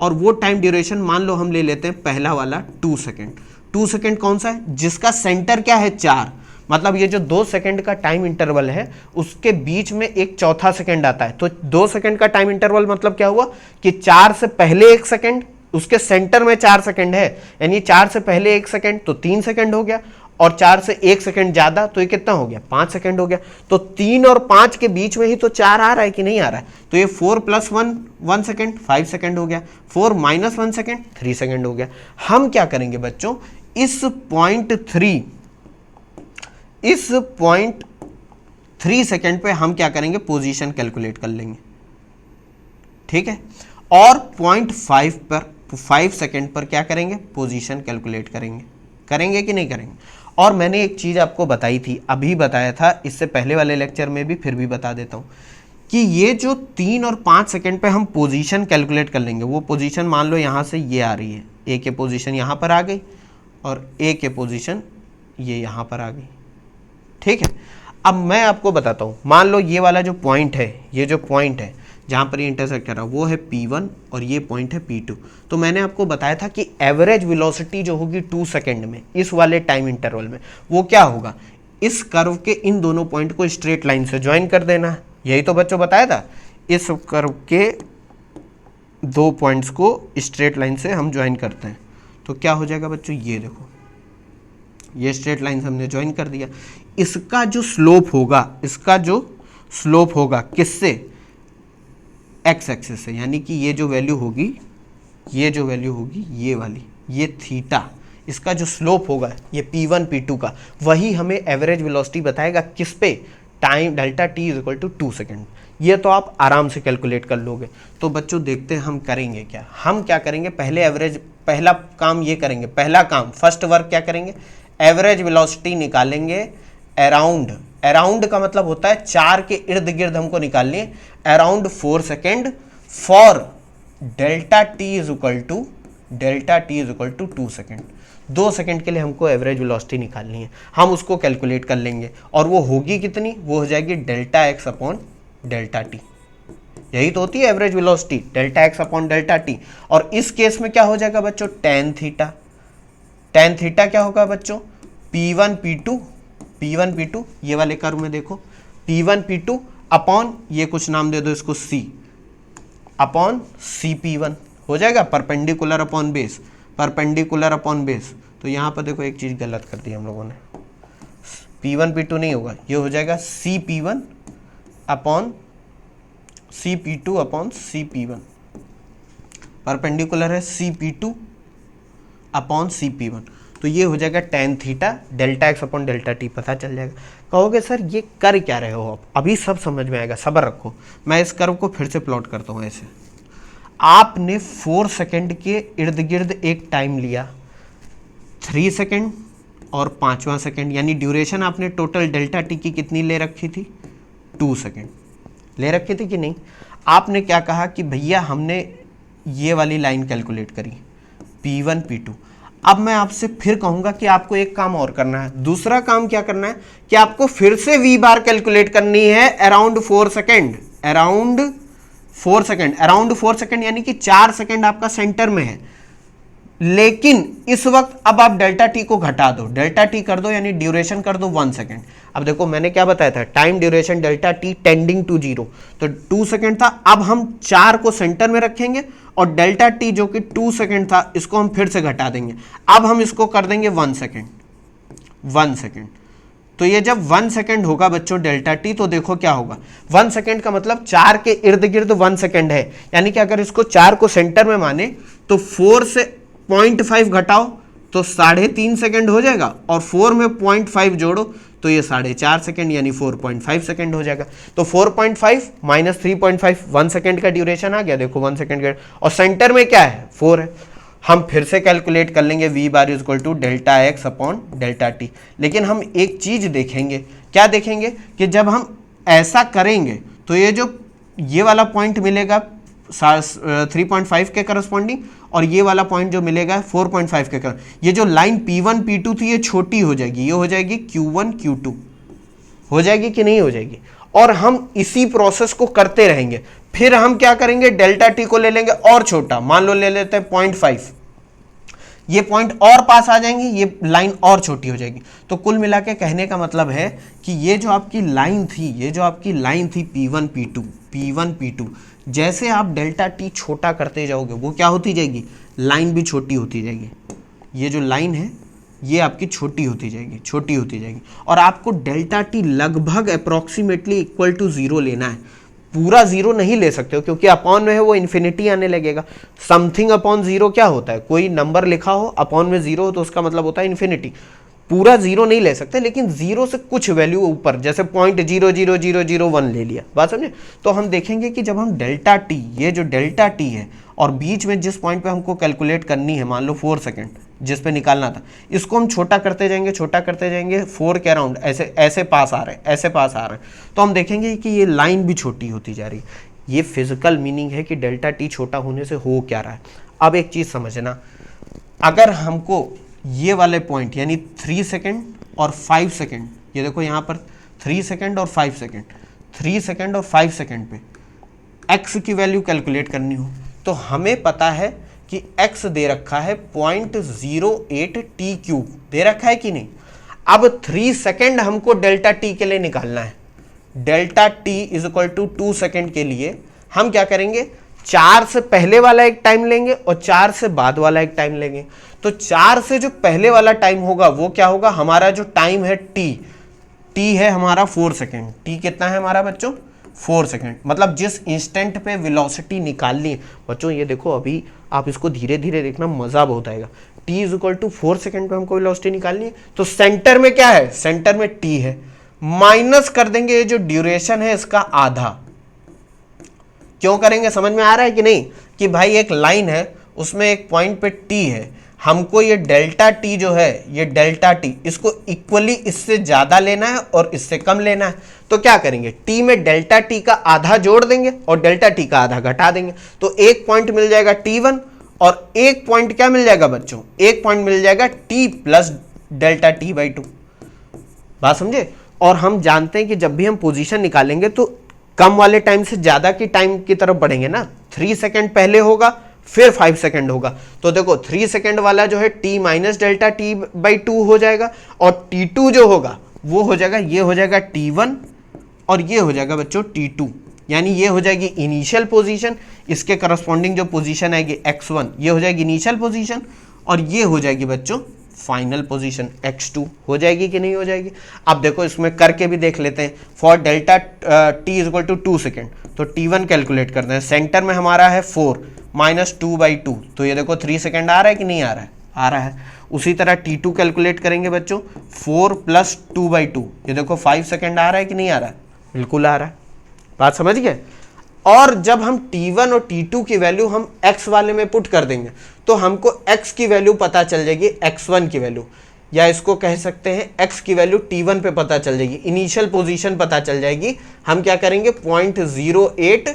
और वो टाइम ड्यूरेशन मान लो हम ले लेते हैं पहला वाला 2 सेकेंड। 2 सेकेंड कौन सा है, जिसका सेंटर क्या है 4, मतलब ये जो 2 सेकेंड का टाइम इंटरवल है उसके बीच में एक चौथा सेकेंड आता है। तो 2 सेकेंड का टाइम इंटरवल मतलब क्या हुआ कि 4 से पहले 1 सेकेंड, उसके सेंटर में 4 सेकेंड है, यानी 4 से पहले 1 सेकेंड तो 3 सेकेंड हो गया, और 4 से 1 सेकेंड ज्यादा तो ये कितना हो गया, 5 सेकेंड हो गया। तो 3 और 5 के बीच में ही तो 4 आ रहा है कि नहीं आ रहा है, तो ये 4 + 1 1 सेकेंड 5 सेकेंड हो गया, 4 - 1 सेकेंड 3 सेकेंड हो गया। हम क्या करेंगे बच्चों, इस पॉइंट 3 सेकेंड पे हम क्या करेंगे, पोजीशन कैलकुलेट कर लेंगे, ठीक है, और पॉइंट 5 सेकेंड पर क्या करेंगे, पोजीशन कैलकुलेट करेंगे कि नहीं करेंगे। और मैंने एक चीज आपको बताई थी, अभी बताया था, इससे पहले वाले लेक्चर में भी, फिर भी बता देता हूं कि ये जो 3 और 5 सेकेंड पे हम पोजीशन कैलकुलेट कर लेंगे, वो पोजीशन मान लो यहां से ये आ रही है, ए के पोजीशन यहां पर आ गई और ए के पोजीशन ये यहां पर आ गई, ठीक है। अब मैं आपको बताता हूं, मान लो ये वाला जो पॉइंट है, ये जो पॉइंट है जहां पर ये इंटरसेक्ट कर रहा है वो है P1 और ये पॉइंट है P2। तो मैंने आपको बताया था कि एवरेज वेलोसिटी जो होगी 2 सेकेंड में इस वाले टाइम इंटरवल में, वो क्या होगा, इस कर्व के इन दोनों पॉइंट को स्ट्रेट लाइन से ज्वाइन कर देना है। यही तो बच्चों बताया था, इस कर्व के 2 पॉइंट्स को स्ट्रेट लाइन से हम ज्वाइन करते हैं, तो क्या हो जाएगा बच्चों, ये देखो, ये स्ट्रेट लाइन से हमने ज्वाइन कर दिया। इसका जो स्लोप होगा किससे, एक्स एक्सिस से, यानी कि ये जो वैल्यू होगी ये वाली, ये थीटा, इसका जो स्लोप होगा ये P1 P2 का, वही हमें एवरेज वेलोसिटी बताएगा किस पे, time delta t is equal to 2 second. ये तो आप आराम से कैलकुलेट कर लोगे। तो बच्चों देखते हैं हम करेंगे क्या, हम क्या करेंगे, पहला काम ये करेंगे, फर्स्ट वर्क क्या करेंगे, एवरेज वेलोसिटी निकालेंगे अराउंड का मतलब होता है 4 के इर्द गिर्द हमको निकालनी है, around 4 second for delta T is equal to 2 second. 2 second के लिए हमको एवरेज वेलोसिटी निकालनी है, हम उसको कैलकुलेट कर लेंगे, और वो होगी कितनी, वो हो जाएगी delta X upon delta T. यही तो होती है average velocity, delta X upon delta T. और इस केस में क्या हो जाएगा बच्चों, टेन थीटा क्या होगा बच्चों, P1 P2, ये वाले कर्व में देखो, P1 P2 अपॉन, ये कुछ नाम दे दो इसको C अपॉन CP1 हो जाएगा, परपेंडिकुलर अपॉन बेस। तो यहाँ पर देखो एक चीज गलत कर दी हम लोगों ने, P1 P2 नहीं होगा, ये हो जाएगा CP1 upon CP2 upon CP1, perpendicular है CP2 upon C P one, तो ये हो जाएगा tan theta delta X upon delta T, पता चल जाएगा। कहोगे सर ये कर क्या रहे हो आप, अभी सब समझ में आएगा, सब्र रखो। मैं इस कर्व को फिर से प्लॉट करता हूँ ऐसे। आपने 4 सेकंड के इर्द गिर्द एक टाइम लिया, 3 सेकंड और 5वां सेकंड, यानी ड्यूरेशन आपने टोटल डेल्टा टी की कितनी ले रखी थी, 2 सेकंड ले रखी थी कि नहीं। आपने क्या कहा कि भैया हमने ये वाली लाइन कैलकुलेट करी P1 P2। अब मैं आपसे फिर कहूंगा कि आपको एक काम और करना है। दूसरा काम क्या करना है कि आपको फिर से V बार कैलकुलेट करनी है अराउंड 4 सेकंड, अराउंड 4 सेकंड, यानी कि 4 सेकंड आपका सेंटर में है। लेकिन इस वक्त अब आप डेल्टा टी को घटा दो, डेल्टा टी कर दो, यानी ड्यूरेशन कर दो 1 सेकंड। अब देखो मैंने क्या बताया था, time duration delta T tending to 0, तो 2 सेकंड था। अब हम 4 को सेंटर में रखेंगे और डेल्टा टी जो कि 2 सेकंड था इसको हम फिर से घटा देंगे। अब हम इसको कर देंगे 1 सेकंड, 1 सेकंड। तो ये जब 1 सेकंड होगा बच्चों डेल्टा टी, तो देखो क्या होगा, 1 सेकंड का मतलब 4 के इर्द गिर्द 1 सेकंड है, यानी कि अगर इसको 4 को सेंटर में माने तो 4 से 0.5 घटाओ तो 3.5 सेकंड हो जाएगा, और 4 में 0.5 जोड़ो तो ये 4.5 सेकंड, यानी 4.5 सेकंड हो जाएगा। तो 4.5 माइनस 3.5, 1 सेकंड का ड्यूरेशन आ गया। देखो 1 सेकंड का, और सेंटर में क्या है, 4 है। हम फिर से कैलकुलेट कर लेंगे V bar is equal to delta X upon delta T. लेकिन हम एक चीज देखेंगे, क्या देखेंगे कि जब हम ऐसा करेंगे तो ये वाला पॉइंट मिलेगा 3.5 के करस्पॉन्डिंग, और ये वाला पॉइंट जो मिलेगा 4.5 के कर, ये जो लाइन P1 P2 थी ये छोटी हो जाएगी, ये हो जाएगी Q1 Q2, हो जाएगी कि नहीं हो जाएगी। और हम इसी प्रोसेस को करते रहेंगे। फिर हम क्या करेंगे, डेल्टा टी को ले लेंगे और छोटा, मान लो ले लेते हैं 0.5, ये पॉइंट और पास आ जाएंगे, ये लाइन और छोटी हो जाएगी। तो कुल मिला के कहने का मतलब है कि ये जो आपकी लाइन थी P1 P2, जैसे आप डेल्टा टी छोटा करते जाओगे वो क्या होती जाएगी, लाइन भी छोटी होती जाएगी। ये जो लाइन है ये आपकी छोटी होती जाएगी, और आपको डेल्टा टी लगभग अप्रोक्सीमेटली इक्वल टू 0 लेना है। पूरा 0 नहीं ले सकते हो, क्योंकि अपॉन में है वो इन्फिनिटी आने लगेगा। समथिंग अपॉन 0 क्या होता है, कोई नंबर लिखा हो अपॉन में 0 हो तो उसका मतलब होता है इन्फिनिटी। पूरा 0 नहीं ले सकते, लेकिन 0 से कुछ वैल्यू ऊपर, जैसे 0.00001 ले लिया, बात समझे। तो हम देखेंगे कि जब हम डेल्टा टी, ये जो डेल्टा टी है और बीच में जिस पॉइंट पे हमको कैलकुलेट करनी है, मान लो 4 सेकंड जिस पे निकालना था, इसको हम छोटा करते जाएंगे 4 के अराउंड, ऐसे पास आ रहे हैं, तो हम देखेंगे कि ये लाइन भी छोटी होती जा रही है। ये फिजिकल मीनिंग है कि डेल्टा टी छोटा होने से हो क्या रहा है। अब एक चीज समझना, अगर हमको ये वाले पॉइंट यानी 3 सेकंड और 5 सेकंड, ये देखो यहाँ पर 3 सेकंड और 5 सेकंड, 3 सेकंड और 5 सेकंड पे x की वैल्यू कैलकुलेट करनी हो, तो हमें पता है कि x दे रखा है 0.08 t क्यूब दे रखा है कि नहीं। अब 3 सेकंड हमको डेल्टा t के लिए निकालना है। Delta t is equal to 2 second के लिए हम क्या करेंगे, 4 से पहले वाला एक टाइम लेंगे और 4 से बाद वाला एक टाइम लेंगे। तो 4 से जो पहले वाला टाइम होगा वो क्या होगा, हमारा जो टाइम है t है हमारा 4 सेकंड। t कितना है हमारा बच्चों, 4 सेकंड। मतलब जिस इंस्टेंट पे वेलोसिटी निकालनी है बच्चों, ये देखो अभी आप इसको धीरे धीरे देखना, मजा बहुत आएगा। t is equal to 4 second पे हमको वेलोसिटी निकालनी है, तो सेंटर में क्या है, सेंटर में t है, माइनस कर देंगे ये जो ड्यूरेशन है इसका आधा। क्यों करेंगे, समझ में आ रहा है कि नहीं, कि भाई एक लाइन है उसमें एक पॉइंट पे t है, हमको ये डेल्टा टी जो है, ये डेल्टा टी इसको इक्वली इससे ज्यादा लेना है और इससे कम लेना है। तो क्या करेंगे, टी में डेल्टा टी का आधा जोड़ देंगे और डेल्टा टी का आधा घटा देंगे, तो एक पॉइंट मिल जाएगा t1 और एक पॉइंट क्या मिल जाएगा बच्चों, एक पॉइंट मिल जाएगा t plus delta T by 2। बात समझे। और हम जानते हैं कि जब भी हम पोजीशन निकालेंगे तो कम वाले टाइम से ज्यादा की टाइम की तरफ बढ़ेंगे ना। 3 सेकंड पहले होगा फिर 5 सेकंड होगा, तो देखो 3 सेकंड वाला जो है t minus delta T by 2 हो जाएगा, और t2 जो होगा वो हो जाएगा, ये हो जाएगा t1 और ये हो जाएगा बच्चों t2, यानी ये हो जाएगी इनिशियल पोजीशन, इसके करस्पॉन्डिंग जो पोजीशन आएगी x1 ये हो जाएगी इनिशियल पोजीशन, और ये हो जाएगी बच्चों फाइनल पोजीशन x2। हो जाएगी कि नहीं हो जाएगी। अब देखो इसमें करके भी देख लेते हैं। For delta t is equal to 2 second, तो t1 कैलकुलेट करते हैं। सेंटर में हमारा है 4 माइनस 2 बाई 2, तो ये देखो 3 सेकेंड आ रहा है कि नहीं आ रहा है, आ रहा है। उसी तरह T2 कैलकुलेट करेंगे बच्चों, 4 + 2/2, ये देखो 5 सेकेंड आ रहा है कि नहीं आ रहा है, बिल्कुल आ रहा है, बात समझ गए। और जब हम T1 और T2 की वैल्यू हम x वाले में पुट कर देंगे तो हमको x की वैल्यू पता चल जाएगी, x1 की वैल्यू, या इसको कह सकते हैं x की वैल्यू T1 पे पता चल जाएगी, इनिशियल पोजीशन पता चल जाएगी। हम क्या करेंगे, 0.08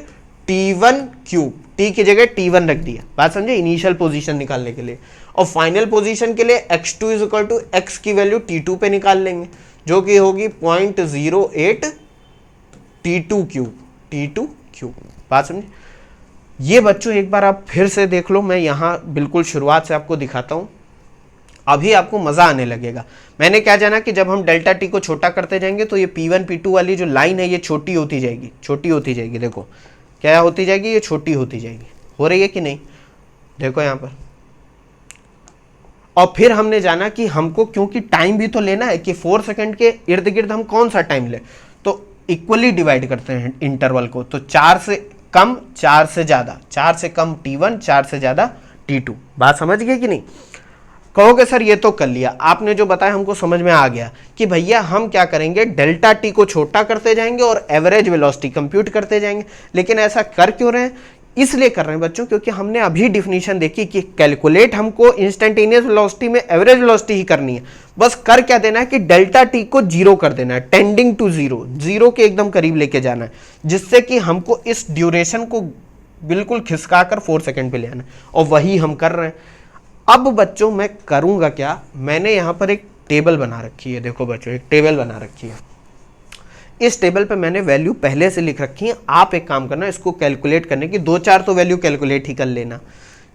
T1 क्यूब, t की जगह T1 रख दिया, बात समझे, इनिशियल पोजीशन निकालने के लिए। और फाइनल पोजीशन के लिए x2 = x की वैल्यू T2 पे निकाल लेंगे, जो कि होगी 0.08 T2 क्यूब, बात समझे। ये बच्चों एक बार आप फिर से देख लो, मैं यहाँ बिल्कुल शुरुआत से आपको दिखाता हूँ, अभी आपको मजा आने लगेगा। मैंने क्या जाना कि जब हम डेल्टा टी को छोटा करते जाएंगे तो ये P1 P2 वाली जो लाइन है ये छोटी होती जाएगी, देखो क्या होती जाएगी, ये छोटी होती जाएगी, हो रही है कि नहीं, देखो यहाँ पर। और फिर हमने जाना कि हमको क्योंकि टाइम भी तो लेना है कि 4 सेकंड के इर्द गिर्द हम कौन सा टाइम ले, तो इक्वली डिवाइड करते हैं इंटरवल को, तो 4 से कम 4 से ज़्यादा, 4 से कम T1, 4 से ज़्यादा T2, बात समझ गए कि नहीं। कहोगे सर ये तो कर लिया आपने, जो बताया हमको समझ में आ गया कि भैया हम क्या करेंगे, डेल्टा टी को छोटा करते जाएंगे और एवरेज वेलोसिटी कंप्यूट करते जाएंगे। लेकिन ऐसा कर क्यों रहे हैं, इसलिए कर रहे हैं बच्चों क्योंकि हमने अभी डिफिनीशन देखी कि कैलकुलेट हमको इंस्टेंटेनियस वेलोसिटी में एवरेज वेलोसिटी ही करनी है, बस कर क्या देना है कि डेल्टा टी को 0 कर देना है, टेंडिंग टू 0 के एकदम करीब लेके जाना है, जिससे कि हमको इस ड्यूरेशन को बिल्कुल खिसका कर 4 सेकंड पे ले आना है, और वही हम कर रहे हैं। अब बच्चों मैं करूंगा क्या, मैंने यहां पर एक टेबल बना रखी है, देखो बच्चों एक टेबल बना रखी है, इस टेबल पे मैंने वैल्यू पहले से लिख रखी है। आप एक काम करना, इसको कैलकुलेट करने की 2-4 तो वैल्यू कैलकुलेट ही कर लेना।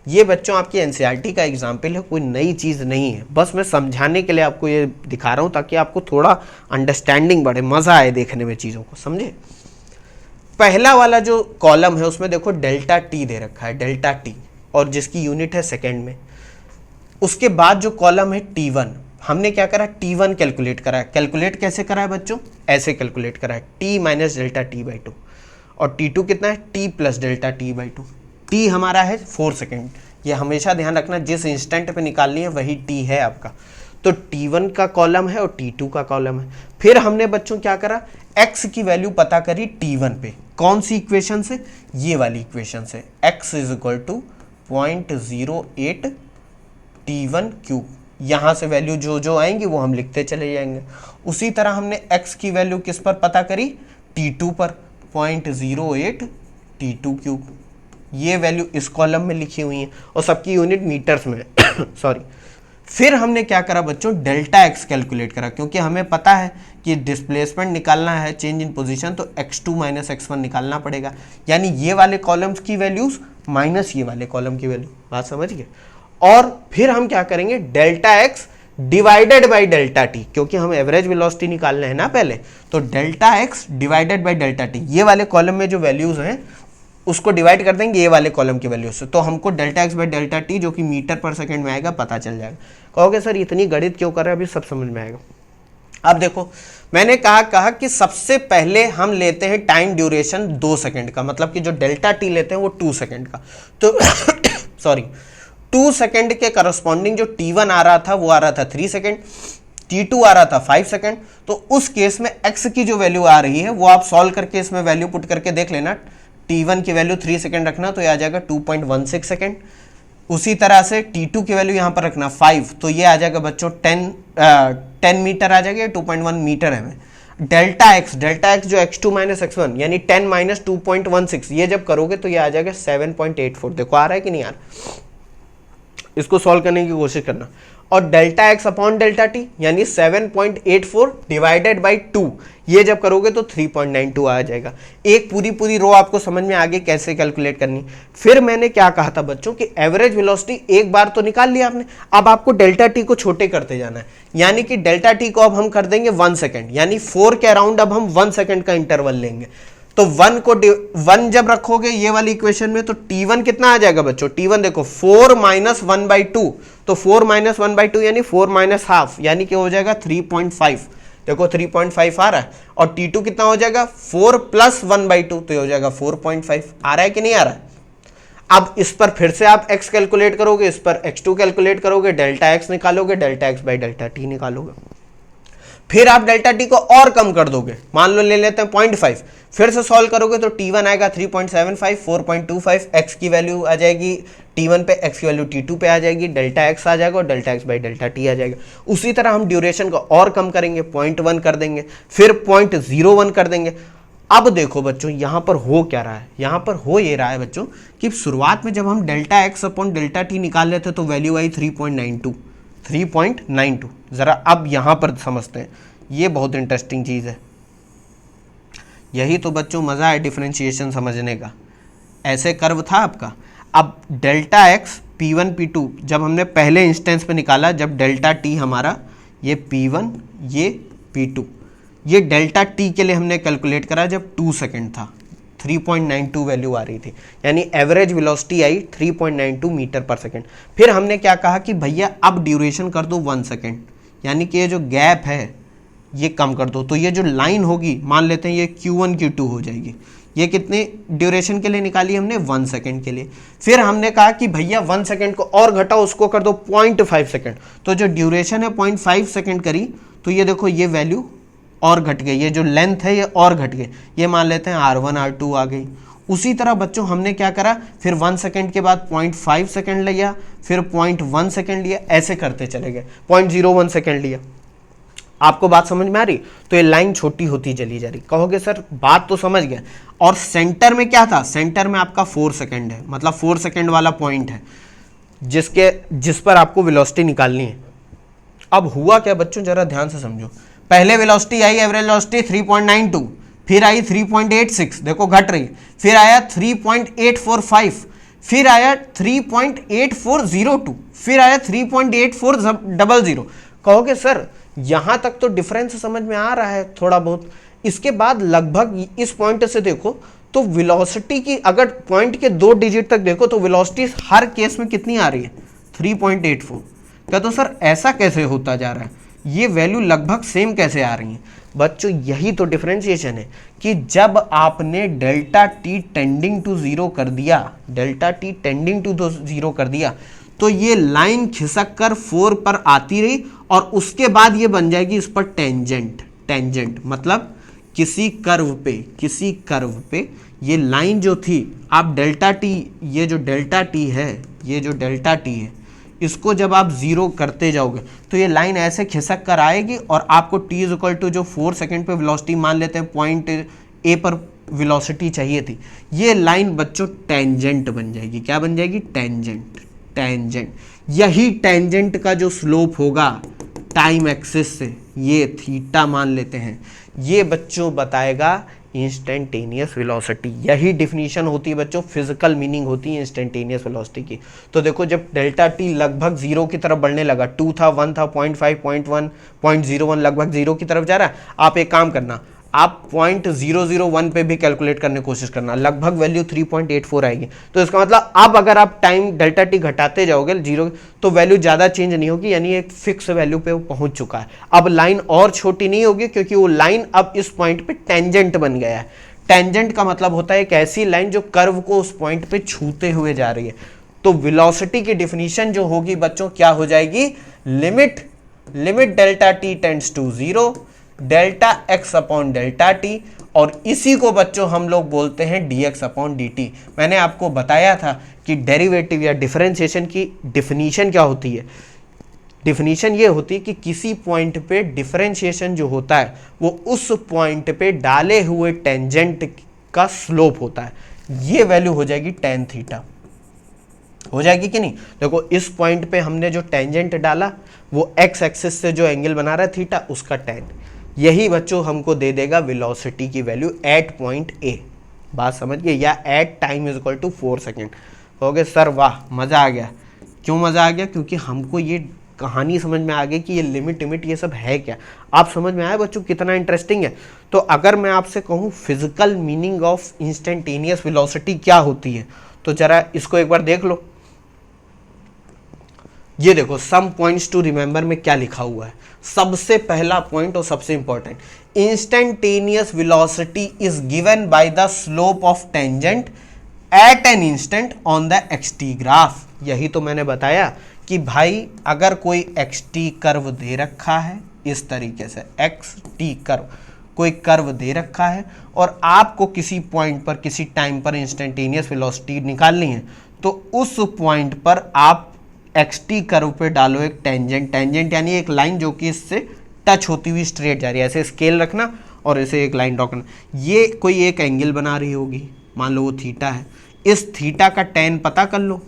ये बच्चों आपकी एनसीईआरटी का एग्जाम्पल है, कोई नई चीज़ नहीं है, बस मैं समझाने के लिए आपको ये दिखा रहा हूँ ताकि आपको थोड़ा अंडरस्टैंडिंग बढ़े, मज़ा आए देखने में चीज़ों को, समझे। पहला वाला जो कॉलम है उसमें देखो डेल्टा टी दे रखा है, डेल्टा टी, और जिसकी यूनिट है सेकेंड में। उसके बाद जो कॉलम है T1, हमने क्या करा, T1 कैलकुलेट करा है। कैलकुलेट कैसे करा है बच्चों, ऐसे कैलकुलेट करा है, T - डेल्टा T/2, और T2 कितना है, T + डेल्टा T/2। T हमारा है 4 सेकेंड, ये हमेशा ध्यान रखना, जिस इंस्टेंट पे निकालनी है वही T है आपका। तो T1 का कॉलम है और T2 का कॉलम है। फिर हमने बच्चों क्या करा, x की वैल्यू पता करी T1 पे, कौन सी इक्वेशन से, ये वाली इक्वेशन से, x = 0.08 T1 क्यूब। यहाँ से वैल्यू जो जो आएंगी वो हम लिखते चले जाएंगे। उसी तरह हमने x की वैल्यू किस पर पता करी, T2 पर, 0.08 T2 क्यूब। ये वैल्यू इस कॉलम में लिखी हुई है और सबकी यूनिट मीटर्स में सॉरी। फिर हमने क्या करा बच्चों, डेल्टा x कैलकुलेट करा, क्योंकि हमें पता है कि डिस्प्लेसमेंट निकालना है, चेंज इन पोजीशन, तो x2 - x1 निकालना पड़ेगा, यानी ये वाले कॉलम्स की वैल्यूज माइनस ये वाले कॉलम की वैल्यू, बात समझ गए। और फिर हम क्या करेंगे, delta x divided by delta T, क्योंकि हम एवरेज वेलोसिटी निकालना है ना पहले, तो delta x divided by delta T, ये वाले कॉलम में जो वैल्यूज हैं उसको डिवाइड कर देंगे ये वाले कॉलम की वैल्यू से, तो हमको delta x by delta T जो कि मीटर पर सेकंड में आएगा पता चल जाएगा। कहोगे सर इतनी गणित क्यों कर रहे हैं, अभी सब समझ में आएगा। अब देखो मैंने कहा कि सबसे पहले हम लेते हैं टाइम ड्यूरेशन 2 सेकंड का, मतलब कि जो डेल्टा टी लेते हैं वो 2 सेकंड का, तो सॉरी 2 सेकंड के करस्पॉन्डिंग जो T1 आ रहा था वो आ रहा था 3 सेकंड, T2 आ रहा था 5 सेकंड। तो उस केस में x की जो वैल्यू आ रही है वो आप सॉल्व करके इसमें वैल्यू पुट करके देख लेना। T1 की वैल्यू 3 सेकंड रखना तो ये आ जाएगा 2.16 सेकंड। उसी तरह से T2 की वैल्यू यहाँ पर रखना 5, तो ये आ जाएगा बच्चों 10 मीटर आ जाएगा, 2.1 मीटर है। डेल्टा x जो x2 - x1 यानी 10 - 2.16, ये जब करोगे तो ये आ जाएगा 7.84। देखो आ रहा है कि नहीं आ रहा, इसको सॉल्व करने की कोशिश करना। और delta x upon delta T यानी 7.84 डिवाइडेड बाई 2, ये जब करोगे तो 3.92 आ जाएगा। एक पूरी रो आपको समझ में आगे कैसे कैलकुलेट करनी। फिर मैंने क्या कहा था बच्चों कि एवरेज वेलोसिटी एक बार तो निकाल लिया आपने, अब आपको डेल्टा टी को छोटे करते जाना है, यानी कि डेल्टा टी को अब हम कर देंगे 1 सेकेंड, यानी 4 के अराउंड अब हम 1 सेकेंड का इंटरवल लेंगे। तो 1 जब रखोगे ये वाली इक्वेशन में तो T1 कितना आ जाएगा बच्चों, T1 देखो 4 - 1/2, तो 4 - 1/2 यानी 4 - हाफ, यानी कि हो जाएगा 3.5। देखो 3.5 आ रहा है। और T2 कितना हो जाएगा 4 + 1/2, तो ये हो जाएगा 4.5। आ रहा है कि नहीं आ रहा है। अब इस पर फिर से आप x कैलकुलेट करोगे, इस पर x2 कैलकुलेट करोगे, डेल्टा x निकालोगे, delta x by delta T निकालोगे। फिर आप डेल्टा टी को और कम कर दोगे, मान लो ले लेते हैं 0.5, फिर से सॉल्व करोगे तो T1 आएगा 3.75, 4.25, x की वैल्यू आ जाएगी T1 पे, x की वैल्यू T2 पे आ जाएगी, डेल्टा x आ जाएगा और delta x by delta T आ जाएगा। उसी तरह हम ड्यूरेशन को और कम करेंगे, 0.1 कर देंगे, फिर 0.01 कर देंगे। अब देखो बच्चों यहाँ पर हो क्या रहा है, यहाँ पर हो ये रहा है बच्चों कि शुरुआत में जब हम delta X upon delta T निकाल लेते तो वैल्यू आई 3.92। जरा अब यहाँ पर समझते हैं, ये बहुत इंटरेस्टिंग चीज़ है। यही तो बच्चों मज़ा है डिफरेंशिएशन समझने का। ऐसे कर्व था आपका, अब डेल्टा एक्स P1 P2 जब हमने पहले इंस्टेंस पे निकाला, जब डेल्टा टी हमारा ये P1 ये P2, ये डेल्टा टी के लिए हमने कैलकुलेट करा जब 2 सेकेंड था, 3.92 वैल्यू आ रही थी, यानी एवरेज वेलोसिटी आई 3.92 मीटर पर सेकेंड। फिर हमने क्या कहा कि भैया अब ड्यूरेशन कर दो 1 सेकेंड, यानी कि ये जो गैप है ये कम कर दो, तो ये जो लाइन होगी मान लेते हैं ये Q1 Q2 हो जाएगी। ये कितने ड्यूरेशन के लिए निकाली हमने, 1 सेकेंड के लिए। फिर हमने कहा कि भैया 1 सेकेंड को और घटाओ, उसको कर दो 0.5 सेकेंड, तो जो ड्यूरेशन है 0.5 सेकेंड करी, तो ये देखो ये वैल्यू और घट गई, ये जो लेंथ है ये और घट गई, ये मान लेते हैं R1 R2 आ गई। उसी तरह बच्चों हमने क्या करा, फिर 1 सेकेंड के बाद 0.5 सेकेंड लिया, फिर 0.1 सेकेंड लिया, ऐसे करते चले गए, 0.01 सेकेंड लिया। आपको बात समझ में आ रही? तो ये लाइन छोटी होती चली जा रही। कहोगे सर बात तो समझ गए, और सेंटर में क्या था, सेंटर में आपका 4 सेकेंड है, मतलब 4 सेकेंड वाला पॉइंट है जिस पर आपको वेलोसिटी निकालनी है। अब हुआ क्या बच्चों, जरा ध्यान से समझो। पहले वेलोसिटी आई, एवरेज वेलोसिटी 3.92, फिर आई 3.86, देखो घट रही, फिर आया 3.845, फिर आया 3.8402, फिर आया 3.8400। कहोगे सर यहां तक तो डिफरेंस समझ में आ रहा है थोड़ा बहुत, इसके बाद लगभग इस पॉइंट से देखो तो वेलोसिटी की अगर पॉइंट के 2 डिजिट तक देखो तो वेलोसिटी हर केस में कितनी आ रही है, 3.84। क्या तो सर ऐसा कैसे होता जा रहा है, ये वैल्यू लगभग सेम कैसे आ रही है? बच्चों यही तो डिफरेंशिएशन है कि जब आपने delta T tending to zero कर दिया, delta T tending to zero कर दिया, तो ये लाइन खिसक कर 4 पर आती रही और उसके बाद ये बन जाएगी इस पर टेंजेंट। टेंजेंट मतलब किसी कर्व पे ये लाइन जो थी, आप डेल्टा टी, ये जो डेल्टा टी है, इसको जब आप जीरो करते जाओगे तो ये लाइन ऐसे खिसक कर आएगी और आपको t इज इक्वल टू जो 4 सेकेंड पे वेलोसिटी मान लेते हैं पॉइंट ए पर वेलोसिटी चाहिए थी, ये लाइन बच्चों टेंजेंट बन जाएगी। क्या बन जाएगी? टेंजेंट। यही टेंजेंट का जो स्लोप होगा टाइम एक्सिस से, ये थीटा मान लेते हैं, ये बच्चों बताएगा इंस्टेंटेनियस वेलोसिटी। यही डिफिनीशन होती है बच्चों, फिजिकल मीनिंग होती है इंस्टेंटेनियस वेलोसिटी की। तो देखो जब डेल्टा टी लगभग जीरो की तरफ बढ़ने लगा, 2 था, 1 था, 0.5, 0.1, 0.01 लगभग जीरो की तरफ जा रहा है, आप एक काम करना, आप 0.001 पे भी कैलकुलेट करने की कोशिश करना, लगभग वैल्यू 3.84 आएगी। तो इसका मतलब अब अगर आप टाइम डेल्टा टी घटाते जाओगे जीरो, तो वैल्यू ज़्यादा चेंज नहीं होगी, यानी एक फिक्स वैल्यू पे वो पहुंच चुका है। अब लाइन और छोटी नहीं होगी क्योंकि वो लाइन अब इस पॉइंट पे टेंजेंट बन गया है। टेंजेंट का मतलब होता है एक ऐसी लाइन जो कर्व को उस पॉइंट पे छूते हुए जा रही है। तो वेलोसिटी की डिफिनीशन जो होगी बच्चों क्या हो जाएगी, limit delta T tends to zero, delta X upon delta T, और इसी को बच्चों हम लोग बोलते हैं dx अपॉन dt। मैंने आपको बताया था कि डेरिवेटिव या डिफरेंशिएशन की डिफिनीशन क्या होती है। डिफिनीशन ये होती है कि किसी पॉइंट पे डिफरेंशिएशन जो होता है वो उस पॉइंट पे डाले हुए टेंजेंट का स्लोप होता है। ये वैल्यू हो जाएगी tan थीटा, हो जाएगी कि नहीं? देखो इस पॉइंट पे हमने जो टेंजेंट डाला वो x एक्सिस से जो एंगल बना रहा है थीटा, उसका tan, यही बच्चों हमको दे देगा वेलोसिटी की वैल्यू एट पॉइंट ए। बात समझ गए? या at time is equal to 4 second. कहोगे सर वाह मज़ा आ गया। क्यों मज़ा आ गया? क्योंकि हमको ये कहानी समझ में आ गई कि ये लिमिट ये सब है क्या। आप समझ में आया बच्चों कितना इंटरेस्टिंग है? तो अगर मैं आपसे कहूँ physical meaning of instantaneous velocity क्या होती है, तो जरा इसको एक बार देख लो। ये देखो सम पॉइंट्स टू रिमेंबर में क्या लिखा हुआ है। सबसे पहला पॉइंट और सबसे important, instantaneous velocity is given by the slope of tangent at an instant on the XT graph. यही तो मैंने बताया कि भाई अगर कोई एक्सटी कर्व दे रखा है इस तरीके से, एक्सटी कर्व, कोई कर्व दे रखा है और आपको किसी पॉइंट पर किसी टाइम पर इंस्टेंटेनियस वेलोसिटी निकालनी है, तो उस पॉइंट पर आप एक्सटी कर्व पे डालो एक टेंजेंट। टेंजेंट यानी एक लाइन जो कि इससे टच होती हुई स्ट्रेट जा रही है, ऐसे स्केल रखना और इसे एक लाइन ड्रॉ करना। ये कोई एक एंगल बना रही होगी, मान लो वो थीटा है, इस थीटा का टेन पता कर लो,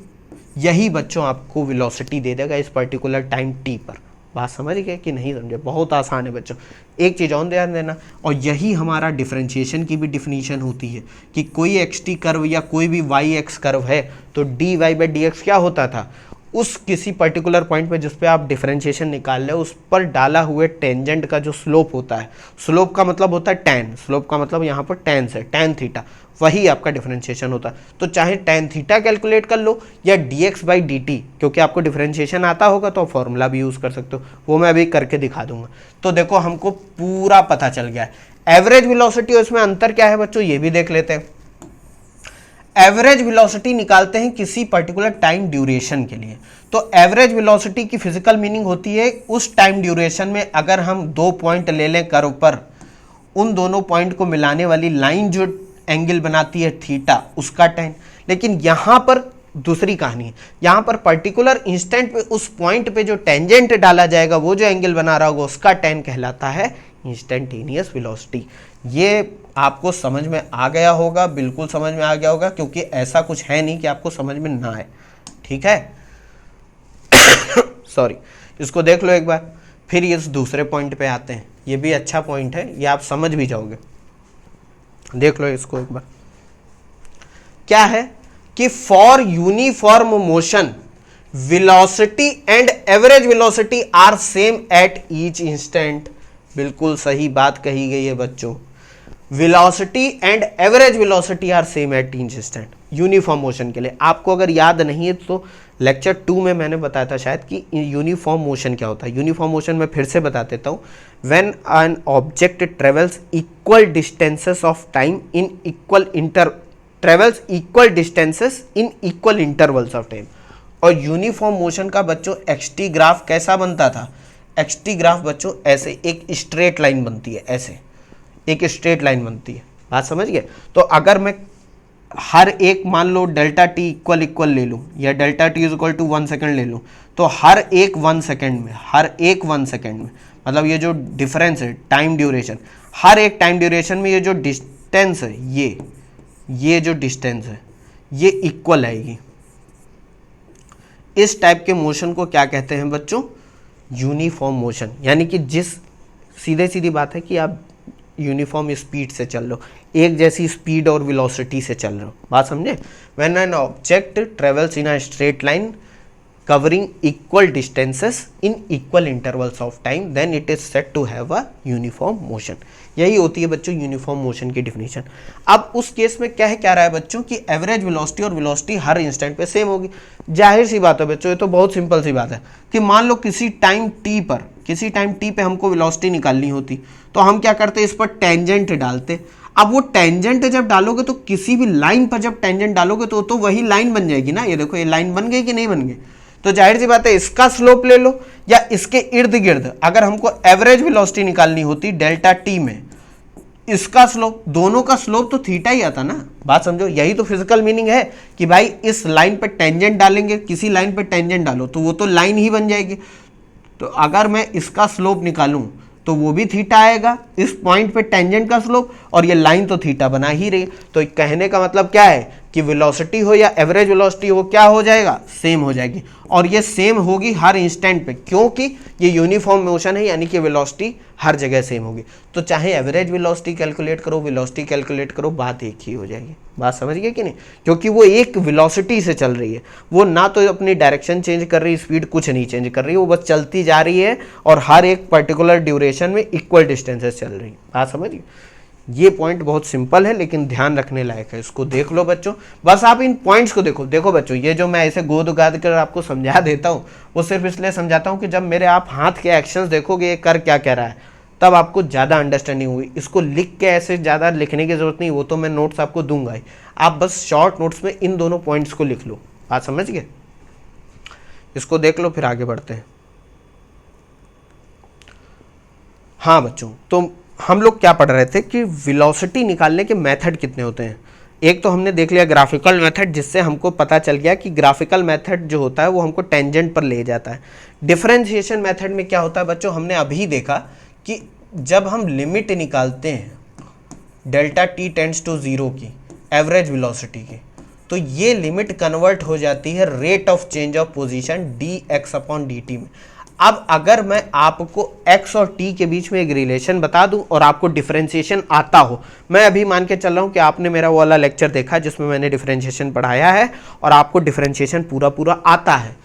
यही बच्चों आपको वेलोसिटी दे देगा इस पर्टिकुलर टाइम टी पर। बात समझ गए कि नहीं समझे? बहुत आसान है बच्चों। एक चीज़ और ध्यान देना, और यही हमारा डिफरेंशिएशन की भी डिफिनीशन होती है कि कोई एक्स टी कर्व या कोई भी वाई एक्स कर्व है तो D Y by D X क्या होता था, उस किसी पर्टिकुलर पॉइंट पे जिस पे आप डिफरेंशिएशन निकाल रहे हो उस पर डाला हुए टेंजेंट का जो स्लोप होता है, स्लोप का मतलब होता है टेन, स्लोप का मतलब यहाँ पर टेन से, टेन थीटा, वही आपका डिफरेंशिएशन होता है। तो चाहे टेन थीटा कैलकुलेट कर लो या D x by D T, क्योंकि आपको डिफरेंशिएशन आता होगा तो फॉर्मूला भी यूज़ कर सकते हो, वो मैं अभी करके दिखा दूंगा। तो देखो हमको पूरा पता चल गया है। एवरेज वेलोसिटी और इसमें अंतर क्या है बच्चों, ये भी देख लेते हैं। एवरेज वेलोसिटी निकालते हैं किसी पर्टिकुलर टाइम ड्यूरेशन के लिए। तो एवरेज वेलोसिटी की फिजिकल मीनिंग होती है उस टाइम ड्यूरेशन में अगर हम दो पॉइंट ले लें कर्व पर, उन दोनों पॉइंट को मिलाने वाली लाइन जो एंगल बनाती है थीटा, उसका टाइम। लेकिन यहां पर दूसरी कहानी है, यहां पर पर्टिकुलर इंस्टेंट पे उस पॉइंट पे जो टेंजेंट डाला जाएगा, वो जो एंगल बना रहा होगा, उसका tan कहलाता है इंस्टेंटेनियस वेलोसिटी। ये आपको समझ में आ गया होगा, बिल्कुल समझ में आ गया होगा, क्योंकि ऐसा कुछ है नहीं कि आपको समझ में ना आए। ठीक है सॉरी, इसको देख लो एक बार, फिर इस दूसरे पॉइंट पे आते हैं। ये भी अच्छा पॉइंट है, ये आप समझ भी जाओगे। देख लो इसको एक बार, क्या है कि for uniform motion velocity and average velocity are same at each instant. बिल्कुल सही बात कही गई है बच्चों, velocity and average velocity are same at each instant uniform motion के लिए। आपको अगर याद नहीं है तो लेक्चर 2 में मैंने बताया था शायद कि यूनिफॉर्म मोशन क्या होता है। यूनिफॉर्म मोशन में फिर से बता देता हूँ, when an object travels equal distances of time in equal travels equal distances in equal intervals of time. और यूनिफॉर्म मोशन का बच्चों एक्सटी ग्राफ कैसा बनता था, एक्सटी ग्राफ बच्चों ऐसे एक स्ट्रेट लाइन बनती है, ऐसे एक स्ट्रेट लाइन बनती है। बात समझ गए? तो अगर मैं हर एक मान लो डेल्टा टी इक्वल इक्वल ले लूँ या delta T is equal to 1 second ले लूँ, तो हर एक 1 सेकेंड में, हर एक 1 सेकेंड में, मतलब ये जो डिफरेंस है टाइम ड्यूरेशन, हर एक टाइम ड्यूरेशन में ये जो डिस्टेंस है, ये जो डिस्टेंस है ये इक्वल आएगी। इस टाइप के मोशन को क्या कहते हैं बच्चों, यूनिफॉर्म मोशन। यानी कि जिस सीधे सीधी बात है कि आप यूनिफॉर्म स्पीड से चल लो, एक जैसी स्पीड और वेलोसिटी से चल रहे हो। बात समझे? When an object travels in a straight line covering equal distances in equal intervals of time then it is said to have a uniform motion। यही होती है बच्चों यूनिफॉर्म मोशन की डिफिनीशन। अब उस केस में क्या है, क्या रहा है बच्चों कि एवरेज वेलोसिटी और वेलोसिटी हर इंस्टेंट पे सेम होगी। जाहिर सी बात है बच्चों, ये तो बहुत सिंपल सी बात है कि मान लो किसी टाइम टी पे हमको वेलोसिटी निकालनी होती, तो हम क्या करते, इस पर टेंजेंट डालते। अब वो टेंजेंट जब डालोगे तो किसी भी लाइन पर जब टेंजेंट डालोगे तो वही लाइन बन जाएगी ना। ये देखो ये लाइन बन गई कि नहीं बन गई? तो जाहिर सी बात है इसका स्लोप ले लो या इसके इर्द गिर्द अगर हमको एवरेज वेलोसिटी निकालनी होती डेल्टा टी में, इसका स्लोप, दोनों का स्लोप तो थीटा ही आता ना। बात समझो, यही तो फिजिकल मीनिंग है कि भाई इस लाइन पे टेंजेंट डालेंगे, किसी लाइन पे टेंजेंट डालो तो वो तो लाइन ही बन जाएगी। तो अगर मैं इसका स्लोप निकालूं तो वो भी थीटा आएगा, इस पॉइंट पे टेंजेंट का स्लोप, और ये लाइन तो थीटा बना ही रही। तो कहने का मतलब क्या है कि वेलोसिटी हो या एवरेज वेलोसिटी हो, क्या हो जाएगा, सेम हो जाएगी। और ये सेम होगी हर इंस्टेंट पे, क्योंकि ये यूनिफॉर्म मोशन है, यानी कि वेलोसिटी हर जगह सेम होगी। तो चाहे एवरेज वेलोसिटी कैलकुलेट करो, वेलोसिटी कैलकुलेट करो, बात एक ही हो जाएगी। बात समझ गए कि नहीं? क्योंकि वो एक वेलोसिटी से चल रही है, वो ना तो अपनी डायरेक्शन चेंज कर रही है, स्पीड कुछ नहीं चेंज कर रही है, वो बस चलती जा रही है और हर एक पर्टिकुलर ड्यूरेशन में इक्वल डिस्टेंसेस चल रही है। बात समझ गए? ये पॉइंट बहुत सिंपल है लेकिन ध्यान रखने लायक है, इसको देख लो बच्चों। बस आप इन पॉइंट्स को देखो। देखो बच्चों, ये जो मैं ऐसे गोद गाद कर आपको समझा देता हूँ वो सिर्फ इसलिए समझाता हूँ कि जब मेरे आप हाथ के एक्शंस देखोगे ये कर क्या कह रहा है, तब आपको ज़्यादा अंडरस्टैंडिंग होगी। इसको लिख के ऐसे ज़्यादा लिखने की ज़रूरत नहीं, वो तो मैं नोट्स आपको दूंगा ही, आप बस शॉर्ट नोट्स में इन दोनों पॉइंट्स को लिख लो। बात समझ गए? इसको देख लो फिर आगे बढ़ते हैं। हाँ बच्चों, तो हम लोग क्या पढ़ रहे थे कि वेलोसिटी निकालने के मेथड कितने होते हैं। एक तो हमने देख लिया ग्राफिकल मेथड, जिससे हमको पता चल गया कि ग्राफिकल मेथड जो होता है वो हमको टेंजेंट पर ले जाता है। डिफरेंशिएशन मेथड में क्या होता है बच्चों, हमने अभी देखा कि जब हम लिमिट निकालते हैं डेल्टा टी टेंड्स टू 0 की एवरेज वेलोसिटी की, तो ये लिमिट कन्वर्ट हो जाती है rate of change of position dx/dt में। अब अगर मैं आपको x और t के बीच में एक रिलेशन बता दूं और आपको डिफरेंशिएशन आता हो, मैं अभी मान के चल रहा हूं कि आपने मेरा वो वाला लेक्चर देखा जिसमें मैंने डिफरेंशिएशन पढ़ाया है और आपको डिफरेंशिएशन पूरा पूरा आता है।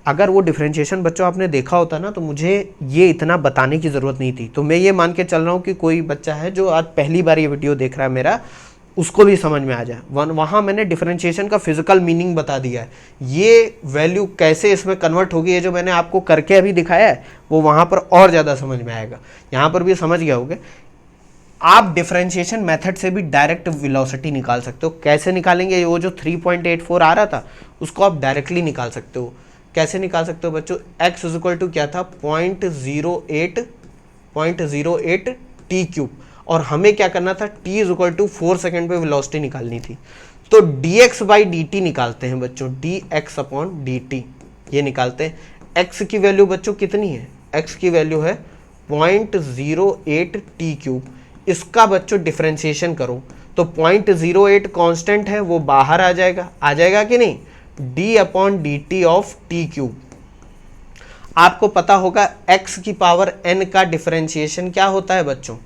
अगर वो डिफरेंशिएशन बच्चों आपने देखा होता ना, तो मुझे ये इतना बताने की ज़रूरत नहीं थी। तो मैं ये मान के चल रहा हूँ कि कोई बच्चा है जो आज पहली बार ये वीडियो देख रहा है मेरा, उसको भी समझ में आ जाए। वहाँ मैंने डिफरेंशिएशन का फिजिकल मीनिंग बता दिया है, ये वैल्यू कैसे इसमें कन्वर्ट होगी, ये जो मैंने आपको करके अभी दिखाया है वो वहाँ पर और ज़्यादा समझ में आएगा। यहाँ पर भी समझ गए होगे। आप डिफरेंशिएशन मेथड से भी डायरेक्ट वेलोसिटी निकाल सकते हो। कैसे निकालेंगे? वो जो 3.84 आ रहा था उसको आप डायरेक्टली निकाल सकते हो। कैसे निकाल सकते हो बच्चों? x इक्वल टू क्या था, 0.08 टी क्यूब, और हमें क्या करना था, t इक्वल टू 4 सेकेंड पे वेलोसिटी निकालनी थी। तो dx/dt निकालते हैं बच्चों, dx/dt ये निकालते हैं। x की वैल्यू बच्चों कितनी है? x की वैल्यू है 0.08 टी क्यूब। इसका बच्चों डिफरेंशिएशन करो तो 0.08 कांस्टेंट है, वो बाहर आ जाएगा कि नहीं, d/dt ऑफ टी क्यूब। आपको पता होगा x की पावर n का डिफरेंशिएशन क्या होता है बच्चों,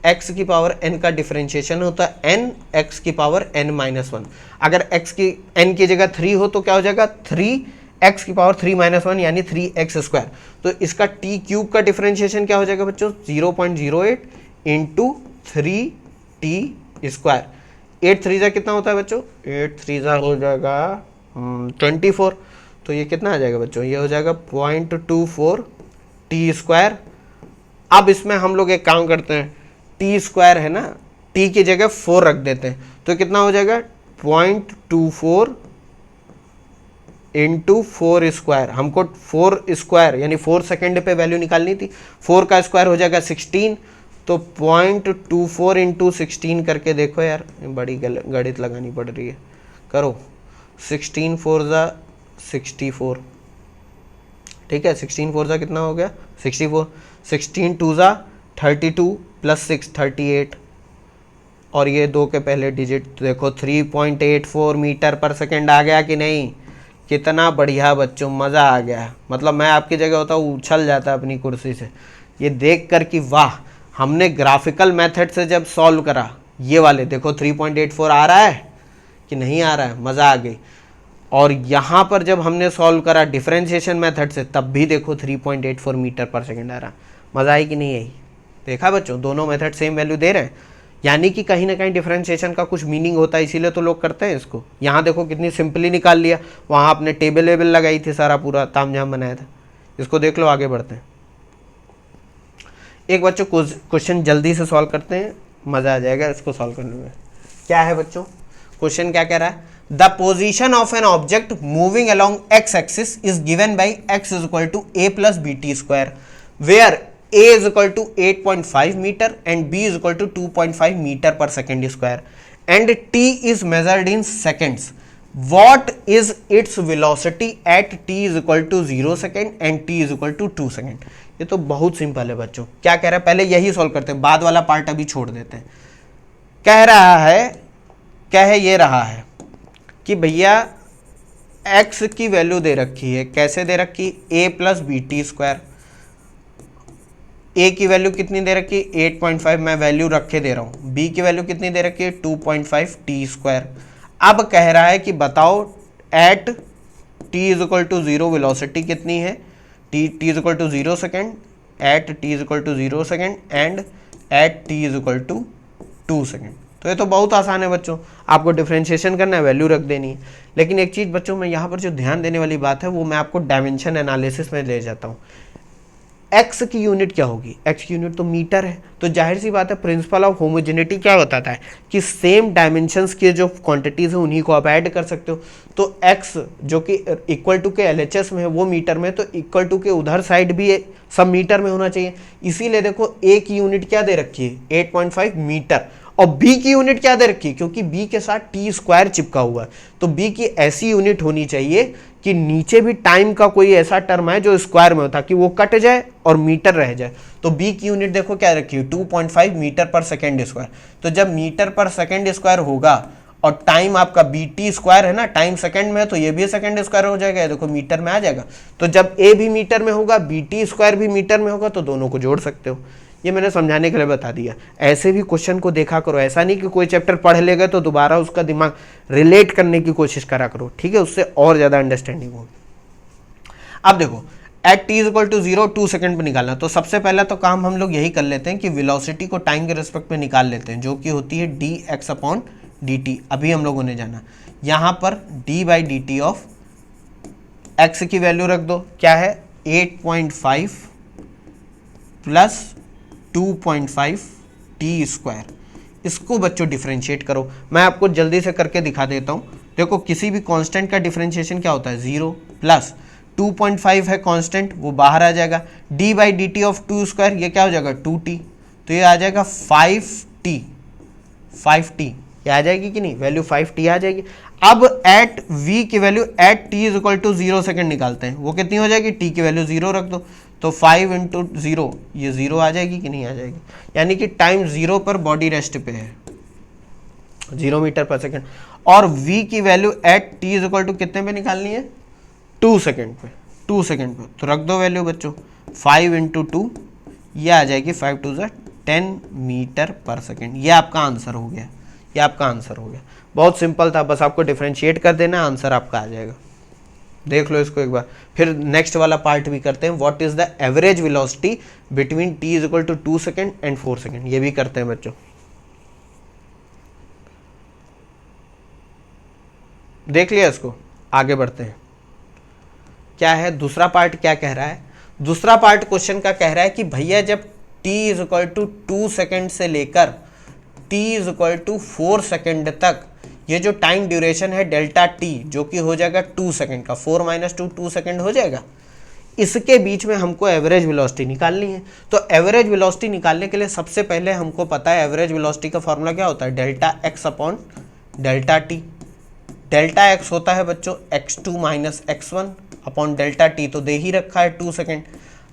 x की पावर n का डिफरेंशिएशन होता है n x की पावर n-1। अगर x की n की जगह 3 हो तो क्या हो जाएगा, 3x की पावर 3-1 यानी 3x²। तो इसका t क्यूब का डिफरेंशिएशन क्या हो जाएगा बच्चों, 0.08 इंटू 3t²। 8 3 कितना होता है बच्चों, 8 3 हो जाएगा 24। तो ये कितना आ जाएगा बच्चों, ये हो जाएगा 0.24 t²। अब इसमें हम लोग एक काम करते हैं, t² है ना, t की जगह 4 रख देते हैं, तो कितना हो जाएगा 0.24 इंटू 4²। हमको 4² यानी 4 सेकेंड पे वैल्यू निकालनी थी, 4 का स्क्वायर हो जाएगा 16। तो 0.24 इंटू 16 करके देखो यार, बड़ी गणित लगानी पड़ रही है, करो 16 4 ज़ा 64, ठीक है, 16 4 ज़ा कितना हो गया 64, 16 2 ज़ा 32 प्लस 6 38, और ये 2 के पहले डिजिट देखो 3.84 मीटर पर सेकेंड आ गया कि नहीं। कितना बढ़िया बच्चों, मज़ा आ गया। मतलब मैं आपकी जगह होता उछल जाता अपनी कुर्सी से ये देख कर कि वाह, हमने ग्राफिकल मेथड से जब सॉल्व करा, ये वाले देखो 3.84 आ रहा है कि नहीं आ रहा है, मज़ा आ गई। और यहाँ पर जब हमने सॉल्व करा डिफरेंशिएशन मेथड से, तब भी देखो 3.84 मीटर पर सेकेंड आ रहा। मज़ा आई कि नहीं आई? देखा बच्चों, दोनों मेथड सेम वैल्यू दे रहे हैं, यानी कि कहीं ना कहीं डिफरेंशिएशन का कुछ मीनिंग होता है, इसीलिए तो लोग करते हैं इसको। यहाँ देखो कितनी सिंपली निकाल लिया, वहाँ आपने टेबल वेबल लगाई थी, सारा पूरा तामझाम बनाया था। इसको देख लो, आगे बढ़ते हैं। एक बच्चों क्वेश्चन जल्दी से सॉल्व करते हैं, मज़ा आ जाएगा इसको सॉल्व करने में। क्या है बच्चों क्वेश्चन, क्या कह रहा है, the position of an object moving along x axis is given by x is equal to a plus BT², where a is equal to 8.5 meter and b is equal to 2.5 meter per second square and t is measured in seconds. What is its velocity at t is equal to 0 second and t is equal to 2 second? ये तो बहुत simple है बच्चों। क्या कह रहा है, पहले यही सॉल्व करते हैं, बाद वाला पार्ट अभी छोड़ देते हैं। कह रहा है, कह ये रहा है कि भैया x की वैल्यू दे रखी है, कैसे दे रखी, a प्लस BT²। a की वैल्यू कितनी दे रखी, 8.5, मैं वैल्यू रखे दे रहा हूँ। b की वैल्यू कितनी दे रखी है, 2.5 t²। अब कह रहा है कि बताओ at t is equal to 0 velocity कितनी है, t is equal to 0 second, at t is equal to 0 second and at t is equal to 2 second. तो ये तो बहुत आसान है बच्चों, आपको डिफरेंशिएशन करना है, वैल्यू रख देनी है। लेकिन एक चीज़ बच्चों, मैं यहाँ पर जो ध्यान देने वाली बात है वो मैं आपको डायमेंशन एनालिसिस में ले जाता हूँ। एक्स की यूनिट क्या होगी, एक्स की यूनिट तो मीटर है। तो जाहिर सी बात है प्रिंसिपल ऑफ होमोजेनिटी क्या बताता है कि सेम डायमेंशंस के जो क्वांटिटीज है उन्हीं को आप ऐड कर सकते हो। तो एक्स जो कि इक्वल टू के एलएचएस में है वो मीटर में, तो इक्वल टू के उधर साइड भी सब मीटर में होना चाहिए। इसीलिए देखो ए की यूनिट क्या दे रखी है 8.5 मीटर, और बी की यूनिट क्या दे रखी है, क्योंकि बी के साथ टी स्क्वायर चिपका हुआ है, तो बी की ऐसी यूनिट होनी चाहिए कि नीचे भी टाइम का कोई ऐसा टर्म है जो स्क्वायर में हो ताकि वो कट जाए और मीटर रह जाए। तो बी की यूनिट देखो क्या रखी है 2.5 मीटर पर सेकेंड स्क्वायर। तो जब मीटर पर सेकेंड स्क्वायर होगा और टाइम आपका बी टी स्क्वायर है ना, टाइम सेकंड में है, तो ये भी सेकंड स्क्वायर हो जाएगा, देखो मीटर में आ जाएगा। तो जब ए भी मीटर में होगा, बी टी स्क्वायर भी मीटर में होगा, तो दोनों को जोड़ सकते हो। ये मैंने समझाने के लिए बता दिया। ऐसे भी क्वेश्चन को देखा करो, ऐसा नहीं कि कोई चैप्टर पढ़ लेगा तो दोबारा उसका दिमाग रिलेट करने की कोशिश करा करो, ठीक है, उससे और ज़्यादा अंडरस्टैंडिंग होगी। अब देखो at T is equal to 0 2 second पे निकालना, तो सबसे पहला तो काम हम लोग यही कर लेते हैं कि वेलोसिटी को टाइम के रिस्पेक्ट में निकाल लेते हैं, जो कि होती है D x upon D T. अभी हम लोगों ने जाना यहाँ पर D by D T of x की वैल्यू रख दो, क्या है 8.5 प्लस 2.5 टी स्क्वायर। इसको बच्चों डिफरेंशिएट करो, मैं आपको जल्दी से करके दिखा देता हूँ। देखो किसी भी कांस्टेंट का डिफरेंशिएशन क्या होता है 0 प्लस 2.5 है कांस्टेंट, वो बाहर आ जाएगा, D by D T of 2 square, ये क्या हो जाएगा 2t, तो ये आ जाएगा 5t। ये आ जाएगी कि नहीं, वैल्यू 5t आ जाएगी। अब एट v की value at t is equal to 0 second निकालते हैं, वो कितनी हो जाएगी, t की वैल्यू 0 रख दो, तो 5 इंटू 0, ये 0 आ जाएगी कि नहीं आ जाएगी, यानी कि टाइम 0 पर बॉडी रेस्ट पे है, 0 मीटर पर सेकेंड। और v की value at t is equal to कितने पे निकालनी है 2 सेकेंड पे, 2 सेकेंड पे, तो रख दो वैल्यू बच्चों 5 इंटू 2, ये आ जाएगी 5 टू 10 मीटर पर सेकेंड। ये आपका आंसर हो गया, ये आपका आंसर हो गया। बहुत सिंपल था, बस आपको डिफरेंशिएट कर देना, आंसर आपका आ जाएगा। देख लो इसको एक बार, फिर नेक्स्ट वाला पार्ट भी करते हैं, what is the average velocity between t is equal to 2 second and 4 second, ये भी करते हैं बच्चों। देख लिया इसको, आगे बढ़ते हैं। क्या है दूसरा पार्ट, क्या कह रहा है, दूसरा पार्ट क्वेश्चन का कह रहा है कि भैया जब t is equal to 2 second से लेकर t is equal to 4 second तक ये जो टाइम ड्यूरेशन है डेल्टा t, जो कि हो जाएगा 2 सेकेंड का, 4 माइनस 2 सेकेंड हो जाएगा, इसके बीच में हमको एवरेज वेलोसिटी निकालनी है। तो एवरेज वेलोसिटी निकालने के लिए सबसे पहले हमको पता है एवरेज वेलोसिटी का फॉर्मूला क्या होता है, delta x upon delta T. Delta x होता है बच्चों x2 minus x1 upon delta T, तो दे ही रखा है 2 सेकेंड।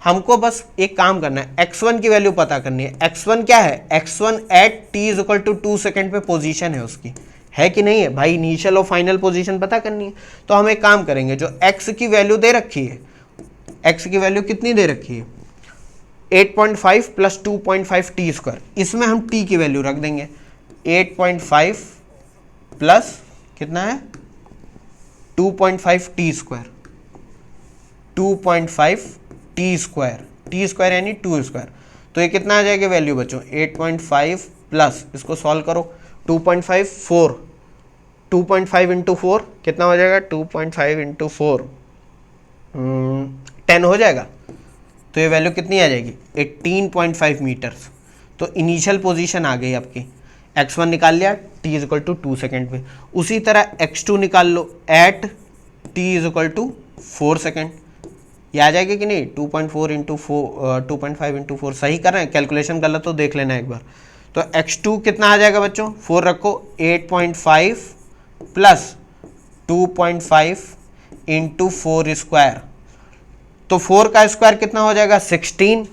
हमको बस एक काम करना है, x1 की वैल्यू पता करनी है। x1 क्या है, x1 at t is equal to 2 second पे पोजीशन है उसकी, है कि नहीं है भाई, इनिशियल और फाइनल पोजीशन पता करनी है। तो हम एक काम करेंगे, जो x की वैल्यू दे रखी है, x की वैल्यू कितनी दे रखी है 8.5 प्लस 2.5 टी स्क्वायर, इसमें हम t की वैल्यू रख देंगे 8.5 प्लस कितना है 2.5 टी स्क्वायर, 2.5 टी स्क्वायर यानी 2 स्क्वायर, तो ये कितना आ जाएगा वैल्यू बच्चों 8.5 प्लस, इसको सॉल्व करो 2.5 4, 2.5 इंटू 4 कितना हो जाएगा 2.5 इंटू 4 10 हो जाएगा, तो ये वैल्यू कितनी आ जाएगी 18.5 मीटर्स। तो इनिशियल पोजीशन आ गई आपकी, x1 निकाल लिया t is equal to 2 second पे। उसी तरह x2 निकाल लो at t is equal to 4 second, ये आ जाएगी कि नहीं 2.4 इंटू 2.5 इंटू 4, सही कर रहे हैं, कैलकुलेशन गलत तो देख लेना एक बार। तो x2 कितना आ जाएगा बच्चों 4 रखो 8.5 प्लस 2.5 इंटू 4 स्क्वायर, तो 4 का स्क्वायर कितना हो जाएगा 16,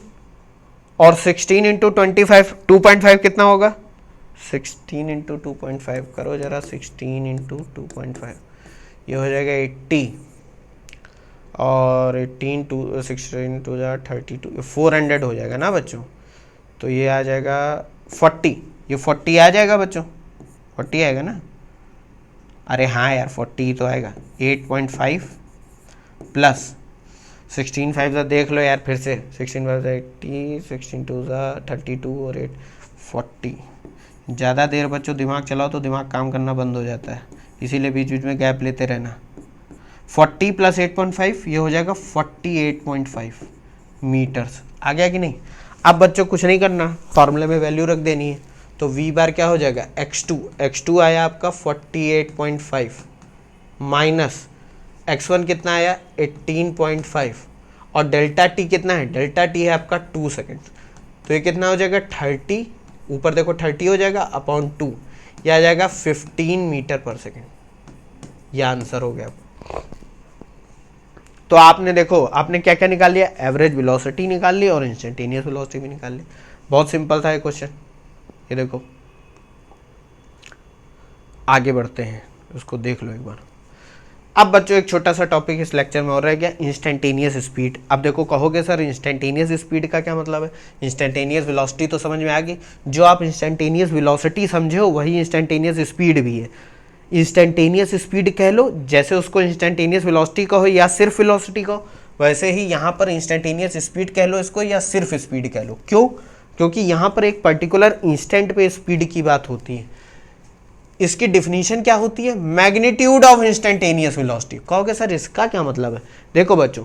और 16 इंटू 25 2.5 कितना होगा 16 इंटू 2.5 करो जरा, 16 इंटू 2.5 ये हो जाएगा 80, और 18 टू 16 टू 32 400 हो जाएगा ना बच्चों। तो ये आ जाएगा 40, ये 40 आ जाएगा बच्चों, 40 आएगा ना, अरे हाँ यार 40 तो आएगा। 8.5 प्लस 16 5 देख लो यार फिर से, 16 5 80, 16 2 32 और 8 40। ज़्यादा देर बच्चों दिमाग चलाओ तो दिमाग काम करना बंद हो जाता है, इसीलिए बीच बीच में गैप लेते रहना। 40 प्लस 8.5 ये हो जाएगा 48.5 मीटर्स। आ गया कि नहीं। अब बच्चों कुछ नहीं करना, फॉर्मूले में वैल्यू रख देनी है। तो वी बार क्या हो जाएगा, x2 आया आपका 48.5 माइनस x1 कितना आया 18.5 और डेल्टा टी कितना है, डेल्टा टी है आपका 2 सेकेंड। तो ये कितना हो जाएगा 30, ऊपर देखो 30 हो जाएगा अपॉन 2, यह आ जाएगा 15 मीटर पर सेकेंड। यह आंसर हो गया। तो आपने देखो आपने क्या क्या निकाल लिया, एवरेज वेलोसिटी निकाल ली और इंस्टेंटेनियस वेलोसिटी भी निकाल ली। बहुत सिंपल था ये क्वेश्चन। ये देखो आगे बढ़ते हैं, उसको देख लो एक बार। अब बच्चों एक छोटा सा टॉपिक इस लेक्चर में और रह गया, इंस्टेंटेनियस स्पीड। अब देखो कहोगे सर इंस्टेंटेनियस स्पीड का क्या मतलब है, इंस्टेंटेनियस वेलोसिटी तो समझ में आ गई, जो आप इंस्टेंटेनियस वेलोसिटी समझे हो वही इंस्टेंटेनियस स्पीड भी है। इंस्टेंटेनियस स्पीड कह लो, जैसे उसको इंस्टेंटेनियस वेलोसिटी कहो या सिर्फ वेलोसिटी कहो, वैसे ही यहाँ पर इंस्टेंटेनियस स्पीड कह लो इसको या सिर्फ स्पीड कह लो। क्यों, क्योंकि यहाँ पर एक पर्टिकुलर इंस्टेंट पे स्पीड की बात होती है। इसकी डिफिनीशन क्या होती है, मैग्नीट्यूड ऑफ इंस्टेंटेनियस वेलोसिटी। कहोगे सर इसका क्या मतलब है, देखो बच्चों,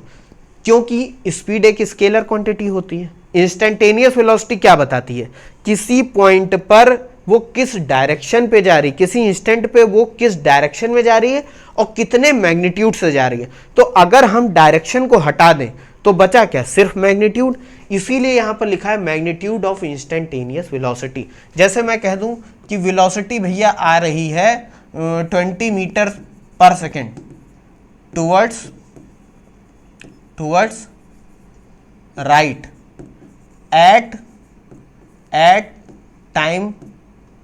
क्योंकि स्पीड एक स्केलर क्वांटिटी होती है। इंस्टेंटेनियस वेलोसिटी क्या बताती है, किसी पॉइंट पर वो किस डायरेक्शन पे जा रही है, किसी इंस्टेंट पे वो किस डायरेक्शन में जा रही है और कितने मैग्नीट्यूड से जा रही है। तो अगर हम डायरेक्शन को हटा दें तो बचा क्या, सिर्फ मैग्नीट्यूड। इसीलिए यहां पर लिखा है मैग्नीट्यूड ऑफ इंस्टेंटेनियस वेलोसिटी। जैसे मैं कह दूं कि वेलोसिटी भैया आ रही है 20 metre per second towards right at time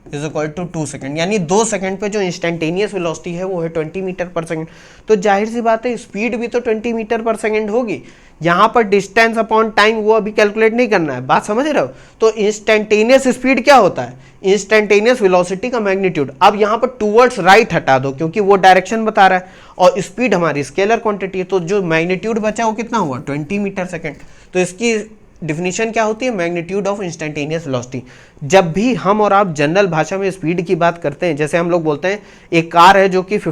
is equal to 2 second, यानी 2 सेकेंड पे जो इंस्टेंटेनियस वेलोसिटी है वो है 20 मीटर पर सेकेंड। तो जाहिर सी बात है स्पीड भी तो 20 मीटर पर सेकेंड होगी। यहां पर डिस्टेंस अपॉन टाइम वो अभी कैलकुलेट नहीं करना है, बात समझ रहे हो। तो इंस्टेंटेनियस स्पीड क्या होता है, इंस्टेंटेनियस वेलोसिटी का मैग्नीट्यूड। अब यहां पर टुवर्ड्स राइट हटा दो क्योंकि वो डायरेक्शन बता रहा है और स्पीड हमारी स्केलर क्वांटिटी है, तो जो मैग्नीट्यूड बचा वो कितना हुआ 20 मीटर सेकेंड। तो इसकी डिफिनीशन क्या होती है, मैग्नीट्यूड ऑफ इंस्टेंटेनियस वेलोसिटी। जब भी हम और आप जनरल भाषा में स्पीड की बात करते हैं, जैसे हम लोग बोलते हैं एक कार है जो कि 50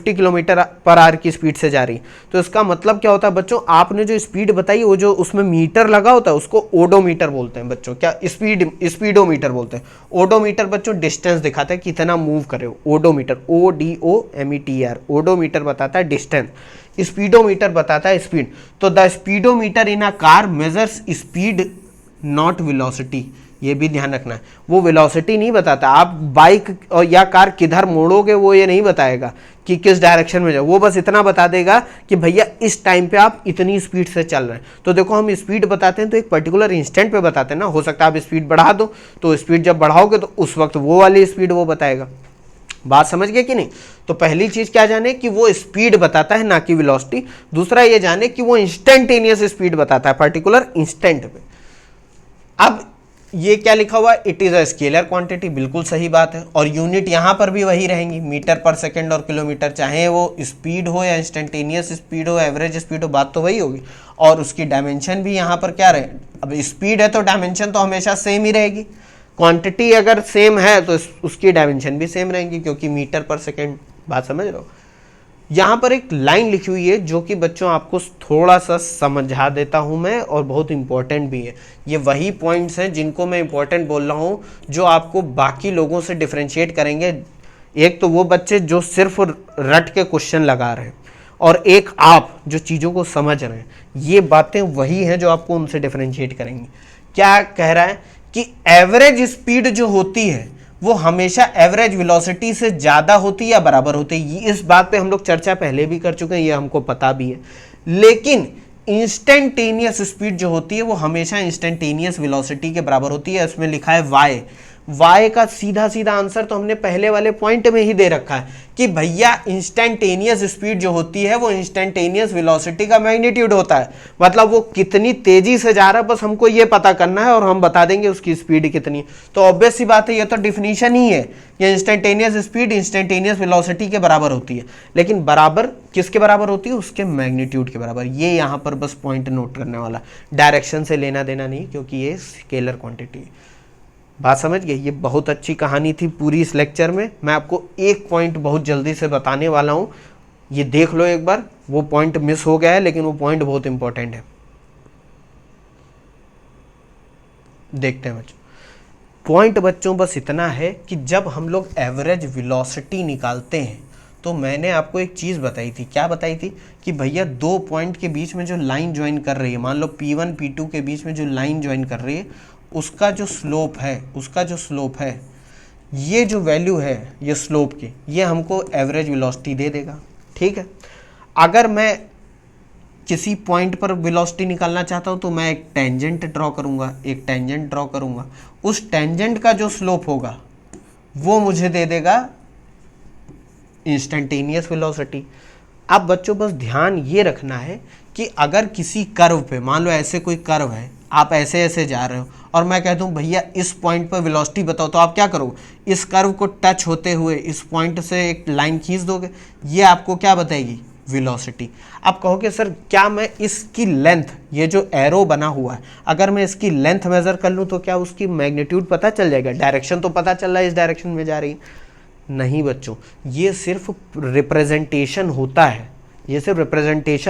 किलोमीटर पर आवर की स्पीड से जा रही, तो इसका मतलब क्या होता है बच्चों, आपने जो स्पीड बताई वो जो उसमें मीटर लगा होता है उसको ओडोमीटर बोलते हैं बच्चों। क्या स्पीडोमीटर बोलते हैं। ओडोमीटर बच्चों डिस्टेंस दिखाता है कितना मूव करे हो, ओडोमीटर ODOMETR, ओडोमीटर बताता है डिस्टेंस, स्पीडोमीटर बताता है स्पीड। तो the speedometer in a car measures speed not velocity. ये भी ध्यान रखना है, वो वेलोसिटी नहीं बताता। आप बाइक और या कार किधर मोड़ोगे वो ये नहीं बताएगा कि किस डायरेक्शन में जाओ, वो बस इतना बता देगा कि भैया इस टाइम पे आप इतनी स्पीड से चल रहे हैं। तो देखो हम स्पीड बताते हैं तो एक पर्टिकुलर इंस्टेंट पे बताते हैं ना, हो सकता है आप स्पीड बढ़ा दो, तो स्पीड जब बढ़ाओगे तो उस वक्त वो वाली स्पीड वो बताएगा। बात समझ गए कि नहीं। तो पहली चीज क्या जाने कि वो स्पीड बताता है ना कि वेलोसिटी। दूसरा ये जाने कि वो इंस्टेंटेनियस स्पीड बताता है पर्टिकुलर इंस्टेंट पे। अब ये क्या लिखा हुआ है, it is a scalar quantity, बिल्कुल सही बात है। और यूनिट यहां पर भी वही रहेंगी, मीटर पर सेकंड और किलोमीटर, चाहे वो स्पीड हो या इंस्टेंटेनियस स्पीड हो, एवरेज स्पीड हो, बात तो वही होगी। और उसकी डायमेंशन भी यहां पर क्या रहे, अब स्पीड है तो डायमेंशन तो हमेशा सेम ही रहेगी। क्वांटिटी अगर सेम है तो उसकी डायमेंशन भी सेम रहेंगी क्योंकि मीटर पर सेकेंड। बात समझ रहे हो। यहाँ पर एक लाइन लिखी हुई है जो कि बच्चों आपको थोड़ा सा समझा देता हूँ मैं, और बहुत इंपॉर्टेंट भी है। ये वही पॉइंट्स हैं जिनको मैं इंपॉर्टेंट बोल रहा हूँ जो आपको बाकी लोगों से डिफरेंशिएट करेंगे। एक तो वो बच्चे जो सिर्फ रट के क्वेश्चन लगा रहे हैं, और एक आप जो चीज़ों को समझ रहे हैं। ये बातें वही हैं जो आपको उनसे डिफरेंशिएट करेंगी। क्या कह रहा है कि एवरेज स्पीड जो होती है वो हमेशा एवरेज वेलोसिटी से ज़्यादा होती है या बराबर होती है। इस बात पे हम लोग चर्चा पहले भी कर चुके हैं, ये हमको पता भी है। लेकिन इंस्टेंटेनियस स्पीड जो होती है वो हमेशा इंस्टेंटेनियस वेलोसिटी के बराबर होती है। इसमें लिखा है वाई। वाई का सीधा सीधा आंसर तो हमने पहले वाले पॉइंट में ही दे रखा है कि भैया इंस्टेंटेनियस स्पीड जो होती है वो इंस्टेंटेनियस वेलोसिटी का मैग्नीट्यूड होता है। मतलब वो कितनी तेजी से जा रहा है, बस हमको ये पता करना है और हम बता देंगे उसकी स्पीड कितनी। तो ऑब्वियस सी बात है, ये तो डिफिनीशन ही है, ये इंस्टेंटेनियस स्पीड इंस्टेंटेनियस वेलोसिटी के बराबर होती है। लेकिन बराबर किसके बराबर होती है, उसके मैग्नीट्यूड के बराबर। ये यहाँ पर बस पॉइंट नोट करने वाला, डायरेक्शन से लेना देना नहीं, क्योंकि ये स्केलर क्वांटिटी है। बात समझ गए। ये बहुत अच्छी कहानी थी पूरी इस लेक्चर में। मैं आपको एक पॉइंट बहुत जल्दी से बताने वाला हूँ, ये देख लो एक बार। वो पॉइंट मिस हो गया है लेकिन वो पॉइंट बहुत इंपॉर्टेंट है। देखते हैं बच्चों। पॉइंट बच्चों बस इतना है कि जब हम लोग एवरेज वेलोसिटी निकालते हैं तो मैंने आपको एक चीज़ बताई थी। क्या बताई थी? कि भैया दो पॉइंट के बीच में जो लाइन ज्वाइन कर रही है, मान लो P1 P2 के बीच में जो लाइन ज्वाइन कर रही है, उसका जो स्लोप है, ये जो वैल्यू है ये स्लोप की, ये हमको एवरेज वेलोसिटी दे देगा। ठीक है। अगर मैं किसी पॉइंट पर वेलोसिटी निकालना चाहता हूं तो मैं एक टेंजेंट ड्रॉ करूंगा, उस टेंजेंट का जो स्लोप होगा वो मुझे दे देगा इंस्टेंटेनियस वेलोसिटी। अब बच्चों बस ध्यान ये रखना है कि अगर किसी कर्व पे, मान लो ऐसे कोई कर्व है, आप ऐसे ऐसे जा रहे हो और मैं कहता हूँ भैया इस पॉइंट पर वेलोसिटी बताओ, तो आप क्या करोगे? इस कर्व को टच होते हुए इस पॉइंट से एक लाइन खींच दोगे, ये आपको क्या बताएगी? वेलोसिटी। आप कहोगे सर क्या मैं इसकी लेंथ, ये जो एरो बना हुआ है, अगर मैं इसकी लेंथ मेजर कर लूँ तो क्या उसकी मैग्नीट्यूड पता चल जाएगा? डायरेक्शन तो पता चल रहा है इस डायरेक्शन में जा रही है। नहीं बच्चों, ये सिर्फ रिप्रेजेंटेशन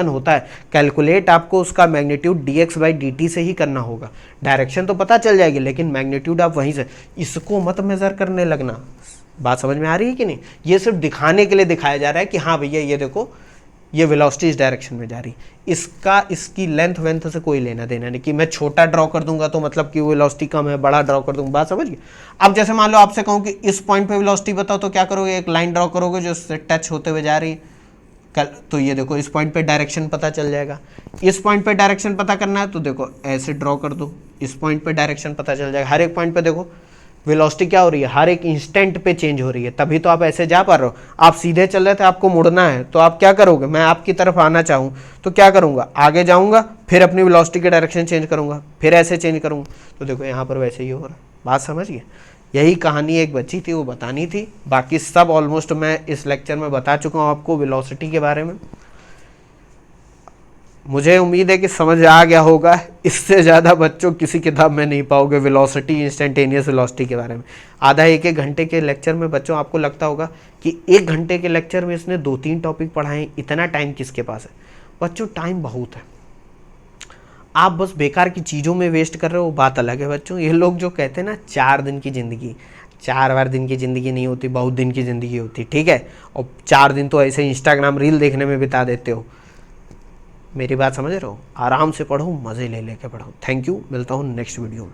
होता है, कैलकुलेट आपको उसका मैग्नीट्यूड dx/dt से ही करना होगा। डायरेक्शन तो पता चल जाएगी लेकिन मैग्नीट्यूड आप वहीं से, इसको मत मेजर करने लगना। बात समझ में आ रही है कि नहीं? ये सिर्फ दिखाने के लिए दिखाया जा रहा है कि हाँ भैया ये देखो ये वेलोसिटी इस डायरेक्शन में जा रही है, इसकी लेंथ वेंथ से कोई लेना देना नहीं कि मैं छोटा ड्रॉ कर दूंगा तो मतलब कि वेलोसिटी कम है, बड़ा ड्रॉ कर दूंगा। बात समझ गए? अब जैसे मान लो आपसे कहूँ कि इस पॉइंट पे वेलोसिटी बताओ, तो क्या करोगे? एक लाइन ड्रॉ करोगे जो उससे टच होते हुए जा रही है, तो ये देखो इस पॉइंट पे डायरेक्शन पता चल जाएगा। इस पॉइंट पे डायरेक्शन पता करना है तो देखो ऐसे ड्रॉ कर दो, इस पॉइंट पे डायरेक्शन पता चल जाएगा। हर एक पॉइंट पे देखो वेलोसिटी क्या हो रही है, हर एक इंस्टेंट पे चेंज हो रही है, तभी तो आप ऐसे जा पा रहे हो। आप सीधे चल रहे थे, आपको मुड़ना है, तो आप क्या करोगे? मैं आपकी तरफ आना चाहूँ तो क्या करूँगा? आगे जाऊँगा, फिर अपनी वेलोसिटी के डायरेक्शन चेंज करूँगा, फिर ऐसे चेंज करूँगा, तो देखो यहाँ पर वैसे ही हो रहा है। बात समझ गए? यही कहानी एक बच्ची थी, वो बतानी थी। बाकी सब ऑलमोस्ट मैं इस लेक्चर में बता चुका हूँ आपको वेलोसिटी के बारे में। मुझे उम्मीद है कि समझ आ गया होगा। इससे ज़्यादा बच्चों किसी किताब में नहीं पाओगे वेलोसिटी, इंस्टेंटेनियस वेलोसिटी के बारे में। आधा एक घंटे के लेक्चर में बच्चों आपको लगता होगा कि 1 घंटे के लेक्चर में इसने 2-3 टॉपिक पढ़ाए, इतना टाइम किसके पास है? बच्चों टाइम बहुत है, आप बस बेकार की चीज़ों में वेस्ट कर रहे हो, बात अलग है बच्चों। ये लोग जो कहते हैं ना 4 दिन की ज़िंदगी, 4 बार दिन की ज़िंदगी नहीं होती, बहुत दिन की ज़िंदगी होती, ठीक है? और 4 दिन तो ऐसे इंस्टाग्राम रील देखने में बिता देते हो। मेरी बात समझ रहे हो? आराम से पढ़ो, मज़े ले लेके पढ़ो। थैंक यू, मिलता हूँ नेक्स्ट वीडियो में।